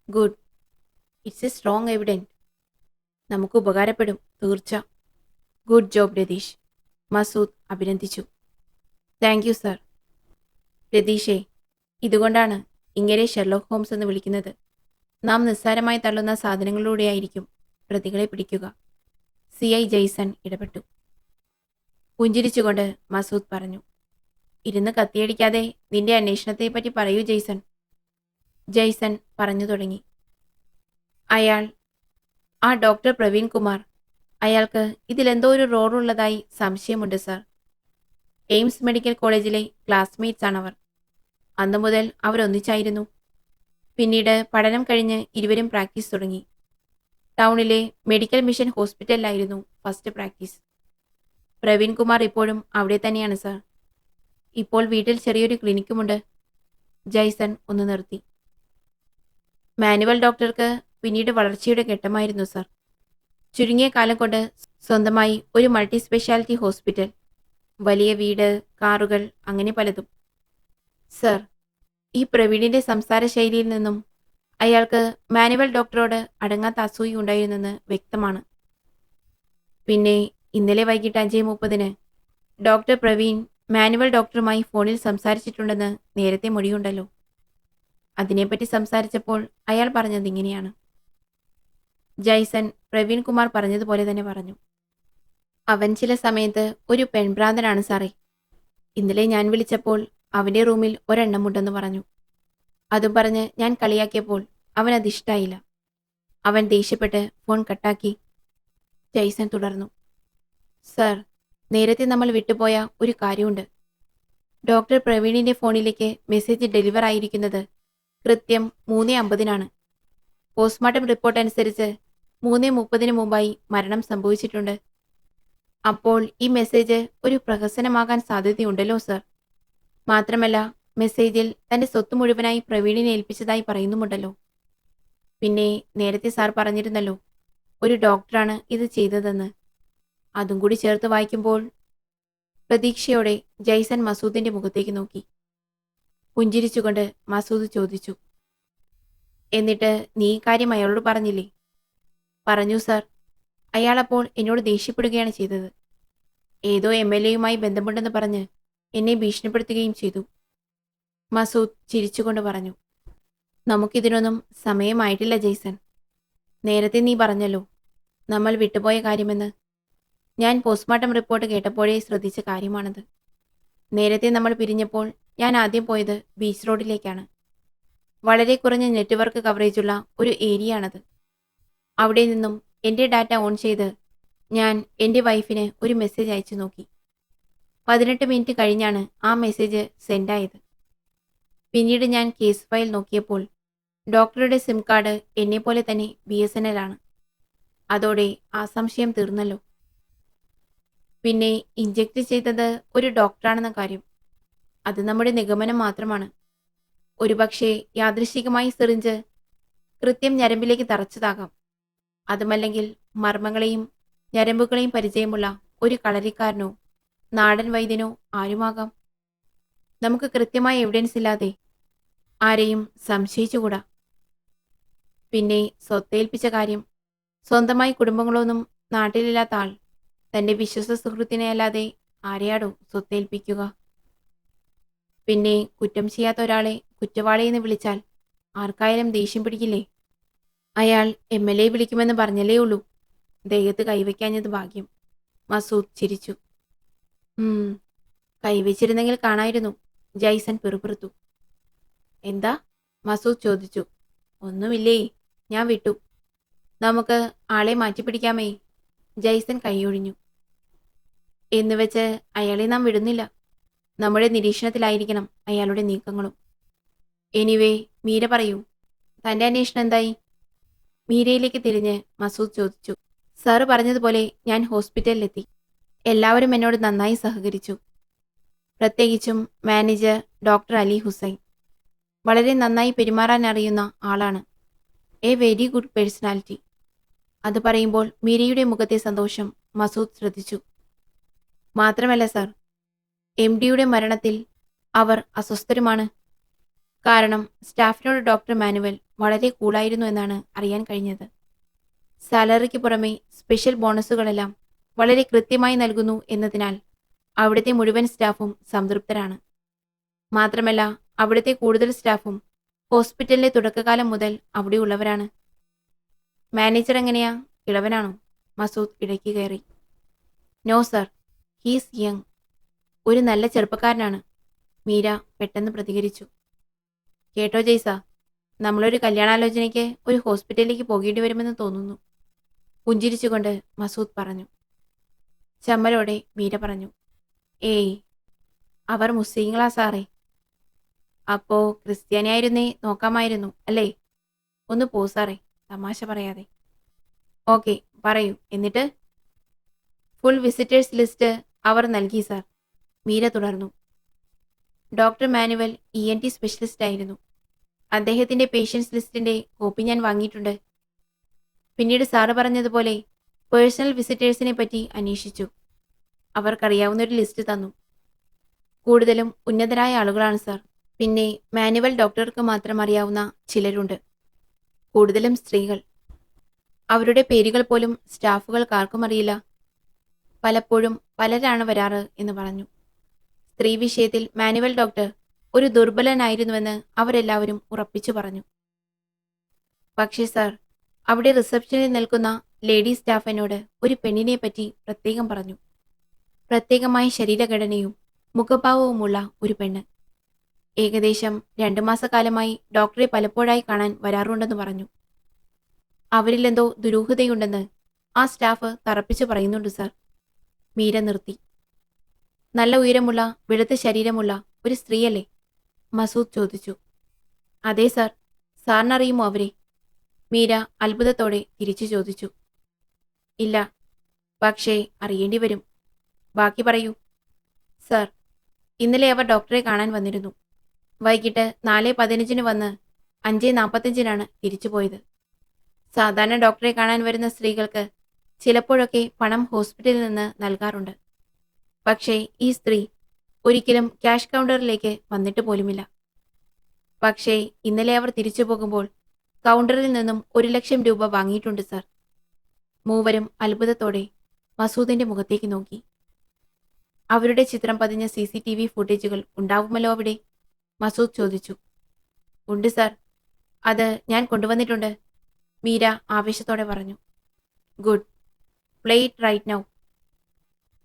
Good, it's A strong evident. നമുക്ക് ഉപകാരപ്പെടും, തീർച്ച. ഗുഡ് ജോബ് രതീഷ്, മസൂദ് അഭിനന്ദിച്ചു. Thank you sir. രതീഷേ, ഇതുകൊണ്ടാണ് ഇങ്ങനെ ഷെർലോക്ക് ഹോംസ് എന്ന് വിളിക്കുന്നത്. നാം നിസ്സാരമായി തള്ളുന്ന സാധനങ്ങളിലൂടെയായിരിക്കും പ്രതികളെ പിടിക്കുക. CI ജെയ്സൺ ഇടപെട്ടു. പുഞ്ചിരിച്ചുകൊണ്ട് മസൂദ് പറഞ്ഞു. ഇരുന്ന് കത്തിയടിക്കാതെ നിന്റെ അന്വേഷണത്തെപ്പറ്റി പറയൂ ജെയ്സൺ. ജെയ്സൺ പറഞ്ഞു തുടങ്ങി. അയാൾ, ആ ഡോക്ടർ പ്രവീൺ കുമാർ, അയാൾക്ക് ഇതിലെന്തോ ഒരു റോളുള്ളതായി സംശയമുണ്ട് സാർ. എയിംസ് മെഡിക്കൽ കോളേജിലെ ക്ലാസ്മേറ്റ്സ് ആണവർ. അന്നു മുതൽ അവരൊന്നിച്ചായിരുന്നു. പിന്നീട് പഠനം കഴിഞ്ഞ് ഇരുവരും പ്രാക്ടീസ് തുടങ്ങി. ടൗണിലെ മെഡിക്കൽ മിഷൻ ഹോസ്പിറ്റലിലായിരുന്നു ഫസ്റ്റ് പ്രാക്ടീസ്. പ്രവീൺ കുമാർ ഇപ്പോഴും അവിടെ തന്നെയാണ് സാർ. ഇപ്പോൾ വീട്ടിൽ ചെറിയൊരു ക്ലിനിക്കുമുണ്ട്. ജയ്സൺ ഒന്ന് നിർത്തി. മാനുവൽ ഡോക്ടർക്ക് പിന്നീട് വളർച്ചയുടെ ഘട്ടമായിരുന്നു സാർ. ചുരുങ്ങിയ കാലം കൊണ്ട് സ്വന്തമായി ഒരു മൾട്ടി സ്പെഷ്യാലിറ്റി ഹോസ്പിറ്റൽ, വലിയ വീട്, കാറുകൾ, അങ്ങനെ പലതും. സർ, ഈ പ്രവീണിന്റെ സംസാര ശൈലിയിൽ നിന്നും അയാൾക്ക് മാനുവൽ ഡോക്ടറോട് അടങ്ങാത്ത അസൂയ ഉണ്ടായിരുന്നെന്ന് വ്യക്തമാണ്. പിന്നെ ഇന്നലെ വൈകിട്ട് 5:30 ഡോക്ടർ പ്രവീൺ മാനുവൽ ഡോക്ടറുമായി ഫോണിൽ സംസാരിച്ചിട്ടുണ്ടെന്ന് നേരത്തെ മൊഴിയുണ്ടല്ലോ. അതിനെപ്പറ്റി സംസാരിച്ചപ്പോൾ അയാൾ പറഞ്ഞത് ഇങ്ങനെയാണ്. ജയ്സൺ പ്രവീൺ കുമാർ പറഞ്ഞതുപോലെ തന്നെ പറഞ്ഞു. അവൻ ചില സമയത്ത് ഒരു പെൺഭ്രാന്തനാണ് സാറേ. ഇന്നലെ ഞാൻ വിളിച്ചപ്പോൾ അവൻ്റെ റൂമിൽ ഒരെണ്ണമുണ്ടെന്ന് പറഞ്ഞു. അതും പറഞ്ഞ് ഞാൻ കളിയാക്കിയപ്പോൾ അവനതിഷ്ടായില്ല. അവൻ ദേഷ്യപ്പെട്ട് ഫോൺ കട്ടാക്കി. ജയ്സൺ തുടർന്നു. സർ, നേരത്തെ നമ്മൾ വിട്ടുപോയ ഒരു കാര്യമുണ്ട്. ഡോക്ടർ പ്രവീണിന്റെ ഫോണിലേക്ക് മെസ്സേജ് ഡെലിവർ ആയിരിക്കുന്നത് കൃത്യം 3:50-നാണ്. പോസ്റ്റ്മോർട്ടം റിപ്പോർട്ട് അനുസരിച്ച് 3:30 മുമ്പായി മരണം സംഭവിച്ചിട്ടുണ്ട്. അപ്പോൾ ഈ മെസ്സേജ് ഒരു പ്രഹസനമാകാൻ സാധ്യതയുണ്ടല്ലോ സർ. മാത്രമല്ല, മെസ്സേജിൽ തന്റെ സ്വത്ത് മുഴുവനായി പ്രവീണിനെ ഏൽപ്പിച്ചതായി പറയുന്നുമുണ്ടല്ലോ. പിന്നെ നേരത്തെ സാർ പറഞ്ഞിരുന്നല്ലോ, ഒരു ഡോക്ടറാണ് ഇത് ചെയ്തതെന്ന്. അതും കൂടി ചേർത്ത് വായിക്കുമ്പോൾ... പ്രതീക്ഷയോടെ ജയ്സൺ മസൂദിന്റെ മുഖത്തേക്ക് നോക്കി. പുഞ്ചിരിച്ചുകൊണ്ട് മസൂദ് ചോദിച്ചു, എന്നിട്ട് നീ ഈ കാര്യം അയാളോട് പറഞ്ഞില്ലേ? പറഞ്ഞു സർ. അയാളപ്പോൾ എന്നോട് ദേഷ്യപ്പെടുകയാണ് ചെയ്തത്. ഏതോ MLA-യുമായി ബന്ധമുണ്ടെന്ന് പറഞ്ഞ് എന്നെ ഭീഷണിപ്പെടുത്തുകയും ചെയ്തു. മസൂദ് ചിരിച്ചുകൊണ്ട് പറഞ്ഞു, നമുക്കിതിനൊന്നും സമയമായിട്ടില്ല ജയ്സൺ. നേരത്തെ നീ പറഞ്ഞല്ലോ, നമ്മൾ വിട്ടുപോയ കാര്യമെന്ന്. ഞാൻ പോസ്റ്റ്മോർട്ടം റിപ്പോർട്ട് കേട്ടപ്പോഴേ ശ്രദ്ധിച്ച കാര്യമാണത്. നേരത്തെ നമ്മൾ പിരിഞ്ഞപ്പോൾ ഞാൻ ആദ്യം പോയത് ബീച്ച് റോഡിലേക്കാണ്. വളരെ കുറഞ്ഞ നെറ്റ്വർക്ക് കവറേജുള്ള ഒരു ഏരിയയാണത്. അവിടെ നിന്നും എൻ്റെ ഡാറ്റ ഓൺ ചെയ്ത് ഞാൻ എൻ്റെ വൈഫിന് ഒരു മെസ്സേജ് അയച്ചു നോക്കി. 18 മിനിറ്റ് കഴിഞ്ഞാണ് ആ മെസ്സേജ് സെൻഡായത്. പിന്നീട് ഞാൻ കേസ് ഫയൽ നോക്കിയപ്പോൾ ഡോക്ടറുടെ സിം കാർഡ് എന്നെപ്പോലെ തന്നെ BSNL ആണ്. അതോടെ ആ സംശയം തീർന്നല്ലോ. പിന്നെ ഇഞ്ചെക്ട് ചെയ്തത് ഒരു ഡോക്ടറാണെന്ന കാര്യം, അത് നമ്മുടെ നിഗമനം മാത്രമാണ്. ഒരുപക്ഷെ യാദൃശ്ചികമായി സിറിഞ്ച് കൃത്യം ഞരമ്പിലേക്ക് തറച്ചതാകാം. അതുമല്ലെങ്കിൽ മർമ്മങ്ങളെയും ഞരമ്പുകളെയും പരിചയമുള്ള ഒരു കളരിക്കാരനോ നാടൻ വൈദ്യനോ ആരുമാകാം. നമുക്ക് കൃത്യമായ എവിഡൻസ് ഇല്ലാതെ ആരെയും സംശയിച്ചുകൂടാ. പിന്നെ സ്വത്തേൽപ്പിച്ച കാര്യം, സ്വന്തമായി കുടുംബങ്ങളൊന്നും നാട്ടിലില്ലാത്ത ആൾ തന്റെ വിശ്വസ സുഹൃത്തിനെ അല്ലാതെ ആരെയാടോ സ്വത്തേൽപ്പിക്കുക? പിന്നെ കുറ്റം ചെയ്യാത്ത ഒരാളെ കുറ്റവാളിയെന്ന് വിളിച്ചാൽ ആർക്കായാലും ദേഷ്യം പിടിക്കില്ലേ? അയാൾ MLA വിളിക്കുമെന്ന് പറഞ്ഞല്ലേ ഉള്ളൂ. ദേഹത്ത് കൈവയ്ക്കാഞ്ഞത് ഭാഗ്യം. മസൂദ് ചിരിച്ചു. കൈവച്ചിരുന്നെങ്കിൽ കാണായിരുന്നു, ജയ്സൺ പിറുപിറുത്തു. എന്താ? മസൂദ് ചോദിച്ചു. ഒന്നുമില്ലേ, ഞാൻ വിട്ടു. നമുക്ക് ആളെ മാറ്റിപ്പിടിക്കാമേ. ജയ്സൺ കൈയൊഴിഞ്ഞു. എന്നുവെച്ച് അയാളെ നാം വിടുന്നില്ല. നമ്മുടെ നിരീക്ഷണത്തിലായിരിക്കണം അയാളുടെ നീക്കങ്ങളും. എനിവേ, മീര പറയൂ, തന്റെ അന്വേഷണം എന്തായി? മീരയിലേക്ക് തിരിഞ്ഞ് മസൂദ് ചോദിച്ചു. സാറ് പറഞ്ഞതുപോലെ ഞാൻ ഹോസ്പിറ്റലിലെത്തി. എല്ലാവരും എന്നോട് നന്നായി സഹകരിച്ചു. പ്രത്യേകിച്ചും മാനേജർ ഡോക്ടർ അലി ഹുസൈൻ. വളരെ നന്നായി പെരുമാറാൻ അറിയുന്ന ആളാണ്. A very good personality. അത് പറയുമ്പോൾ മീരയുടെ മുഖത്തെ സന്തോഷം മസൂദ് ശ്രദ്ധിച്ചു. മാത്രമല്ല സാർ, MDയുടെ മരണത്തിൽ അവർ അസ്വസ്ഥരുമാണ്. കാരണം സ്റ്റാഫിനോട് ഡോക്ടർ മാനുവൽ വളരെ കൂളായിരുന്നു എന്നാണ് അറിയാൻ കഴിഞ്ഞത്. സാലറിക്ക് പുറമെ സ്പെഷ്യൽ ബോണസുകളെല്ലാം വളരെ കൃത്യമായി നൽകുന്നു എന്നതിനാൽ അവിടുത്തെ മുഴുവൻ സ്റ്റാഫും സംതൃപ്തരാണ്. മാത്രമല്ല, അവിടുത്തെ കൂടുതൽ സ്റ്റാഫും ഹോസ്പിറ്റലിലെ തുടക്കകാലം മുതൽ അവിടെയുള്ളവരാണ്. മാനേജർ എങ്ങനെയാ, ഇളവനാണോ? മസൂദ് ഇടയ്ക്ക് കയറി. No sir, he's young. ഒരു നല്ല ചെറുപ്പക്കാരനാണ്, മീര പെട്ടെന്ന് പ്രതികരിച്ചു. കേട്ടോ ജയ്സ, നമ്മളൊരു കല്യാണാലോചനയ്ക്ക് ഒരു ഹോസ്പിറ്റലിലേക്ക് പോകേണ്ടി വരുമെന്ന് തോന്നുന്നു. പുഞ്ചിരിച്ചുകൊണ്ട് മസൂദ് പറഞ്ഞു. ചമ്മലോടെ മീര പറഞ്ഞു. ഏയ്, അവർ മുസ്ലിങ്ങളാ സാറേ. അപ്പോ ക്രിസ്ത്യാനിയായിരുന്നേ നോക്കാമായിരുന്നു അല്ലേ? ഒന്ന് പോ സാറേ, തമാശ പറയാതെ. ഓക്കെ, പറയൂ, എന്നിട്ട്? ഫുൾ വിസിറ്റേഴ്സ് ലിസ്റ്റ് അവർ നൽകി സാർ, മീര തുടർന്നു. ഡോക്ടർ മാനുവൽ ENT സ്പെഷ്യലിസ്റ്റ് ആയിരുന്നു. അദ്ദേഹത്തിന്റെ പേഷ്യൻസ് ലിസ്റ്റിന്റെ കോപ്പി ഞാൻ വാങ്ങിയിട്ടുണ്ട്. പിന്നീട് സാറ് പറഞ്ഞതുപോലെ പേഴ്സണൽ വിസിറ്റേഴ്സിനെ പറ്റി അന്വേഷിച്ചു. അവർക്കറിയാവുന്നൊരു ലിസ്റ്റ് തന്നു. കൂടുതലും ഉന്നതരായ ആളുകളാണ് സാർ. പിന്നെ മാനുവൽ ഡോക്ടർക്ക് മാത്രം അറിയാവുന്ന ചിലരുണ്ട്, കൂടുതലും സ്ത്രീകൾ. അവരുടെ പേരുകൾ പോലും സ്റ്റാഫുകൾക്കാർക്കും അറിയില്ല. പലപ്പോഴും പലരാണ് വരാറ് എന്ന് പറഞ്ഞു. സ്ത്രീ വിഷയത്തിൽ മാനുവൽ ഡോക്ടർ ഒരു ദുർബലനായിരുന്നുവെന്ന് അവരെല്ലാവരും ഉറപ്പിച്ചു പറഞ്ഞു. പക്ഷേ സാർ, അവിടെ റിസപ്ഷനിൽ നിൽക്കുന്ന ലേഡി സ്റ്റാഫ് എന്നോട് ഒരു പെണ്ണിനെ പറ്റി പ്രത്യേകം പറഞ്ഞു. പ്രത്യേകമായ ശരീരഘടനയും മുഖഭാവവുമുള്ള ഒരു പെണ്ണ്. ഏകദേശം 2 മാസക്കാലമായി ഡോക്ടറെ പലപ്പോഴായി കാണാൻ വരാറുണ്ടെന്ന് പറഞ്ഞു. അവരിലെന്തോ ദുരൂഹതയുണ്ടെന്ന് ആ സ്റ്റാഫ് തറപ്പിച്ചു പറയുന്നുണ്ട് സാർ. മീര നിർത്തി. നല്ല ഉയരമുള്ള വെളുത്ത ശരീരമുള്ള ഒരു സ്ത്രീയല്ലേ? മസൂദ് ചോദിച്ചു. അതെ സാർ. സാറിനറിയുമോ അവരെ? മീര അത്ഭുതത്തോടെ തിരിച്ചു ചോദിച്ചു. ഇല്ല, പക്ഷേ അറിയേണ്ടി വരും. ബാക്കി പറയൂ. സാർ, ഇന്നലെ അവർ ഡോക്ടറെ കാണാൻ വന്നിരുന്നു. വൈകിട്ട് 4:15 വന്ന് 5:45 തിരിച്ചുപോയത്. സാധാരണ ഡോക്ടറെ കാണാൻ വരുന്ന സ്ത്രീകൾക്ക് ചിലപ്പോഴൊക്കെ പണം ഹോസ്പിറ്റലിൽ നിന്ന് നൽകാറുണ്ട്. പക്ഷേ ഈ സ്ത്രീ ഒരിക്കലും ക്യാഷ് കൗണ്ടറിലേക്ക് വന്നിട്ട് പോലുമില്ല. പക്ഷേ ഇന്നലെ അവർ തിരിച്ചു പോകുമ്പോൾ കൗണ്ടറിൽ നിന്നും 1,00,000 രൂപ വാങ്ങിയിട്ടുണ്ട് സാർ. മൂവരും അത്ഭുതത്തോടെ മസൂദിന്റെ മുഖത്തേക്ക് നോക്കി. അവരുടെ ചിത്രം പതിഞ്ഞ CCTV ഫുട്ടേജുകൾ ഉണ്ടാവുമല്ലോ അവിടെ? മസൂദ് ചോദിച്ചു. ഉണ്ട് സാർ, അത് ഞാൻ കൊണ്ടുവന്നിട്ടുണ്ട്, മീര ആവേശത്തോടെ പറഞ്ഞു. Good, play it right now.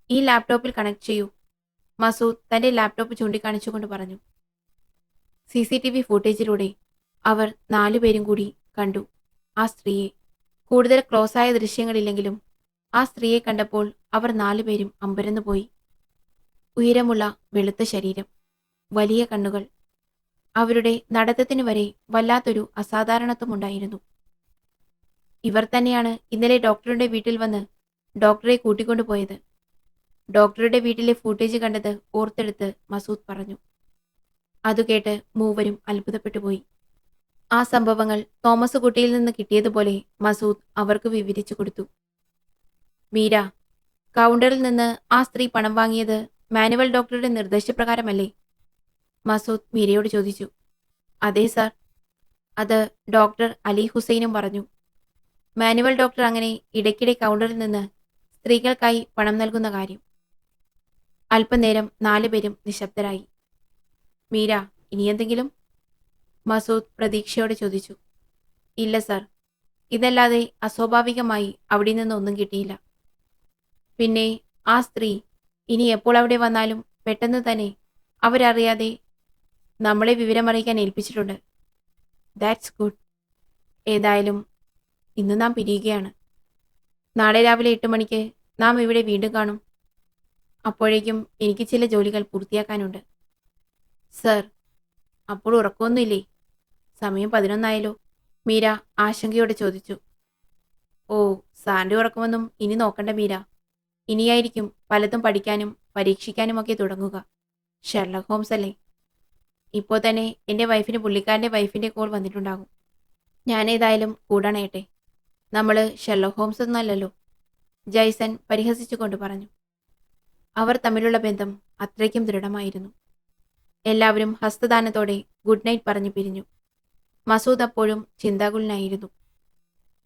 ഈ ലാപ്ടോപ്പിൽ കണക്ട് ചെയ്യൂ, മസൂദ് തന്റെ ലാപ്ടോപ്പ് ചൂണ്ടിക്കാണിച്ചുകൊണ്ട് പറഞ്ഞു. CCTV ഫുട്ടേജിലൂടെ അവർ 4 പേരും കൂടി കണ്ടു ആ സ്ത്രീയെ. കൂടുതൽ ക്ലോസായ ദൃശ്യങ്ങളില്ലെങ്കിലും ആ സ്ത്രീയെ കണ്ടപ്പോൾ അവർ 4 പേരും അമ്പരന്നുപോയി. ഉയരമുള്ള വെളുത്ത ശരീരം, വലിയ കണ്ണുകൾ, അവരുടെ നടത്തത്തിന് വരെ വല്ലാത്തൊരു അസാധാരണത്വമുണ്ടായിരുന്നു. ഇവർ തന്നെയാണ് ഇന്നലെ ഡോക്ടറുടെ വീട്ടിൽ വന്ന് ഡോക്ടറെ കൂട്ടിക്കൊണ്ടുപോയത്. ഡോക്ടറുടെ വീട്ടിലെ ഫുട്ടേജ് കണ്ടത് ഓർത്തെടുത്ത് മസൂദ് പറഞ്ഞു. അതുകേട്ട് മൂവരും അത്ഭുതപ്പെട്ടുപോയി. ആ സംഭവങ്ങൾ തോമസ് കുട്ടിയിൽ നിന്ന് കിട്ടിയതുപോലെ മസൂദ് അവർക്ക് വിവരിച്ചു കൊടുത്തു. മീര, കൗണ്ടറിൽ നിന്ന് ആ സ്ത്രീ പണം വാങ്ങിയത് മാനുവൽ ഡോക്ടറുടെ നിർദ്ദേശപ്രകാരമല്ലേ? മസൂദ് മീരയോട് ചോദിച്ചു. അതെ സാർ, അത് ഡോക്ടർ അലി ഹുസൈനും പറഞ്ഞു. മാനുവൽ ഡോക്ടർ അങ്ങനെ ഇടയ്ക്കിടെ കൗണ്ടറിൽ നിന്ന് സ്ത്രീകൾക്കായി പണം നൽകുന്ന കാര്യം. അല്പനേരം 4 പേരും നിശബ്ദരായി. മീര, ഇനിയെന്തെങ്കിലും? മസൂദ് പ്രതീക്ഷയോടെ ചോദിച്ചു. ഇല്ല സാർ, ഇതല്ലാതെ അസ്വാഭാവികമായി അവിടെ നിന്ന് ഒന്നും കിട്ടിയില്ല. പിന്നെ ആ സ്ത്രീ ഇനി എപ്പോൾ അവിടെ വന്നാലും പെട്ടെന്ന് തന്നെ അവരറിയാതെ നമ്മളെ വിവരമറിയിക്കാൻ ഏൽപ്പിച്ചിട്ടുണ്ട്. That's good. ഏതായാലും ഇന്ന് നാം പിരിയുകയാണ്. നാളെ രാവിലെ 8 മണിക്ക് നാം ഇവിടെ വീണ്ടും കാണും. അപ്പോഴേക്കും എനിക്ക് ചില ജോലികൾ പൂർത്തിയാക്കാനുണ്ട്. സർ, അപ്പോൾ ഉറക്കമൊന്നുമില്ലേ? സമയം 11 മീര ആശങ്കയോടെ ചോദിച്ചു. ഓ, സാറിന്റെ ഉറക്കമൊന്നും ഇനി നോക്കണ്ട മീര. ഇനിയായിരിക്കും പലതും പഠിക്കാനും പരീക്ഷിക്കാനുമൊക്കെ തുടങ്ങുക. ഷെർലക് ഹോംസ് അല്ലേ? ഇപ്പോൾ തന്നെ എൻ്റെ വൈഫിന് പുള്ളിക്കാരൻ്റെ വൈഫിൻ്റെ കോൾ വന്നിട്ടുണ്ടാകും. ഞാനേതായാലും കൂടണേട്ടെ. നമ്മൾ ഷെർലക് ഹോംസ് ഒന്നല്ലല്ലോ, ജയ്സൺ പരിഹസിച്ചുകൊണ്ട് പറഞ്ഞു. അവർ തമ്മിലുള്ള ബന്ധം അത്രയ്ക്കും ദൃഢമായിരുന്നു. എല്ലാവരും ഹസ്തദാനത്തോടെ ഗുഡ് നൈറ്റ് പറഞ്ഞു പിരിഞ്ഞു. മസൂദ് അപ്പോഴും ചിന്താകുലനായിരുന്നു.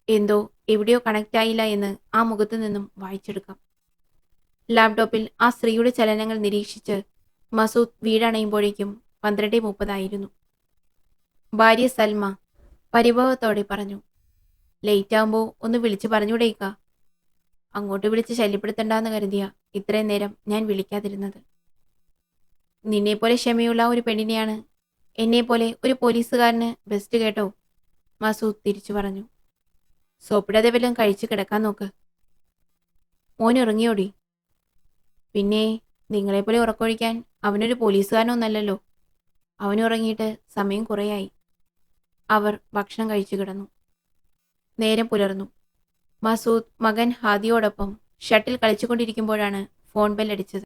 എന്തോ എവിടെയോ കണക്റ്റ് ആയില്ല എന്ന് ആ മുഖത്തു നിന്നും വായിച്ചെടുക്കാം. ലാപ്ടോപ്പിൽ ആ സ്ത്രീയുടെ ചലനങ്ങൾ നിരീക്ഷിച്ച് മസൂദ് വീടണയുമ്പോഴേക്കും 12:30 ഭാര്യ സൽമ പരിഭവത്തോടെ പറഞ്ഞു. ലേറ്റ് ആകുമ്പോൾ ഒന്ന് വിളിച്ചു പറഞ്ഞുകൂടേക്ക. അങ്ങോട്ട് വിളിച്ച് ശല്യപ്പെടുത്തണ്ടെന്ന് കരുതിയ ഇത്രയും നേരം ഞാൻ വിളിക്കാതിരുന്നത്. നിന്നെപ്പോലെ ക്ഷമയുള്ള ഒരു പെണ്ണിനെയാണ് എന്നെപ്പോലെ ഒരു പോലീസുകാരന് ബെസ്റ്റ് കേട്ടോ, മസൂദ് തിരിച്ചു പറഞ്ഞു. സോപ്പിടാതെ വല്ലതും കഴിച്ച് കിടക്കാൻ നോക്ക്. മോനുറങ്ങിയോടി? പിന്നെ നിങ്ങളെപ്പോലെ ഉറക്കൊഴിക്കാൻ അവനൊരു പോലീസുകാരനൊന്നല്ലല്ലോ. അവനുറങ്ങിയിട്ട് സമയം കുറേയായി. അവർ ഭക്ഷണം കഴിച്ചു കിടന്നു. നേരം പുലർന്നു. മസൂദ് മകൻ ഹാദിയോടൊപ്പം ഷട്ടിൽ കളിച്ചുകൊണ്ടിരിക്കുമ്പോഴാണ് ഫോൺ ബെല്ലടിച്ചത്.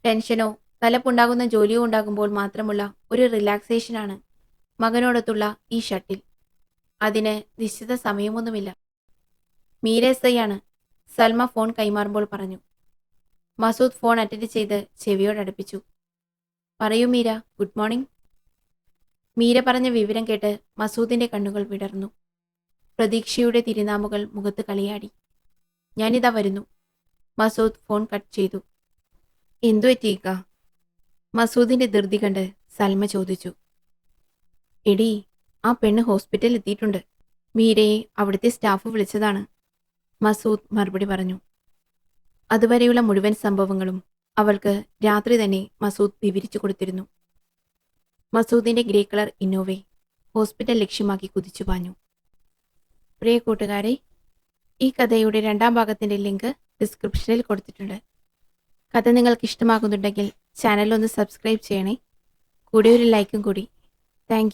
ടെൻഷനോ തലപ്പുണ്ടാകുന്ന ജോലിയോ ഉണ്ടാകുമ്പോൾ മാത്രമുള്ള ഒരു റിലാക്സേഷനാണ് മകനോടൊത്തുള്ള ഈ ഷട്ടിൽ. അതിന് നിശ്ചിത സമയമൊന്നുമില്ല. മീര എസ്ഐയാണ്, സൽമ ഫോൺ കൈമാറുമ്പോൾ പറഞ്ഞു. മസൂദ് ഫോൺ അറ്റൻഡ് ചെയ്ത് ചെവിയോടടുപ്പിച്ചു. പറയൂ മീര, ഗുഡ് മോർണിംഗ്. മീര പറഞ്ഞ വിവരം കേട്ട് മസൂദിന്റെ കണ്ണുകൾ വിടർന്നു. പ്രതീക്ഷയുടെ തിരുനാമുകൾ മുഖത്ത് കളിയാടി. ഞാനിതാ വരുന്നു. മസൂദ് ഫോൺ കട്ട് ചെയ്തു. എന്തു പറ്റിയേക്ക? മസൂദിന്റെ ധൃതി കണ്ട് സൽമ ചോദിച്ചു. എടീ, ആ പെണ്ണ് ഹോസ്പിറ്റലിൽ എത്തിയിട്ടുണ്ട്. മീരയെ അവിടുത്തെ സ്റ്റാഫ് വിളിച്ചതാണ്, മസൂദ് മറുപടി പറഞ്ഞു. അതുവരെയുള്ള മുഴുവൻ സംഭവങ്ങളും അവൾക്ക് രാത്രി തന്നെ മസൂദ് വിവരിച്ചു കൊടുത്തിരുന്നു. മസൂദിന്റെ ഗ്രേ കളർ ഇന്നോവെ ഹോസ്പിറ്റൽ ലക്ഷ്യമാക്കി കുതിച്ചു പാഞ്ഞു. പ്രിയ കൂട്ടുകാരെ, ഈ കഥയുടെ 2ാം ഭാഗത്തിന്റെ ലിങ്ക് ഡിസ്ക്രിപ്ഷനിൽ കൊടുത്തിട്ടുണ്ട്. കഥ നിങ്ങൾക്ക് ഇഷ്ടമാകുന്നുണ്ടെങ്കിൽ ചാനൽ ഒന്ന് സബ്സ്ക്രൈബ് ചെയ്യണേ. കൂടെ ഒരു ലൈക്കും കൂടി. താങ്ക്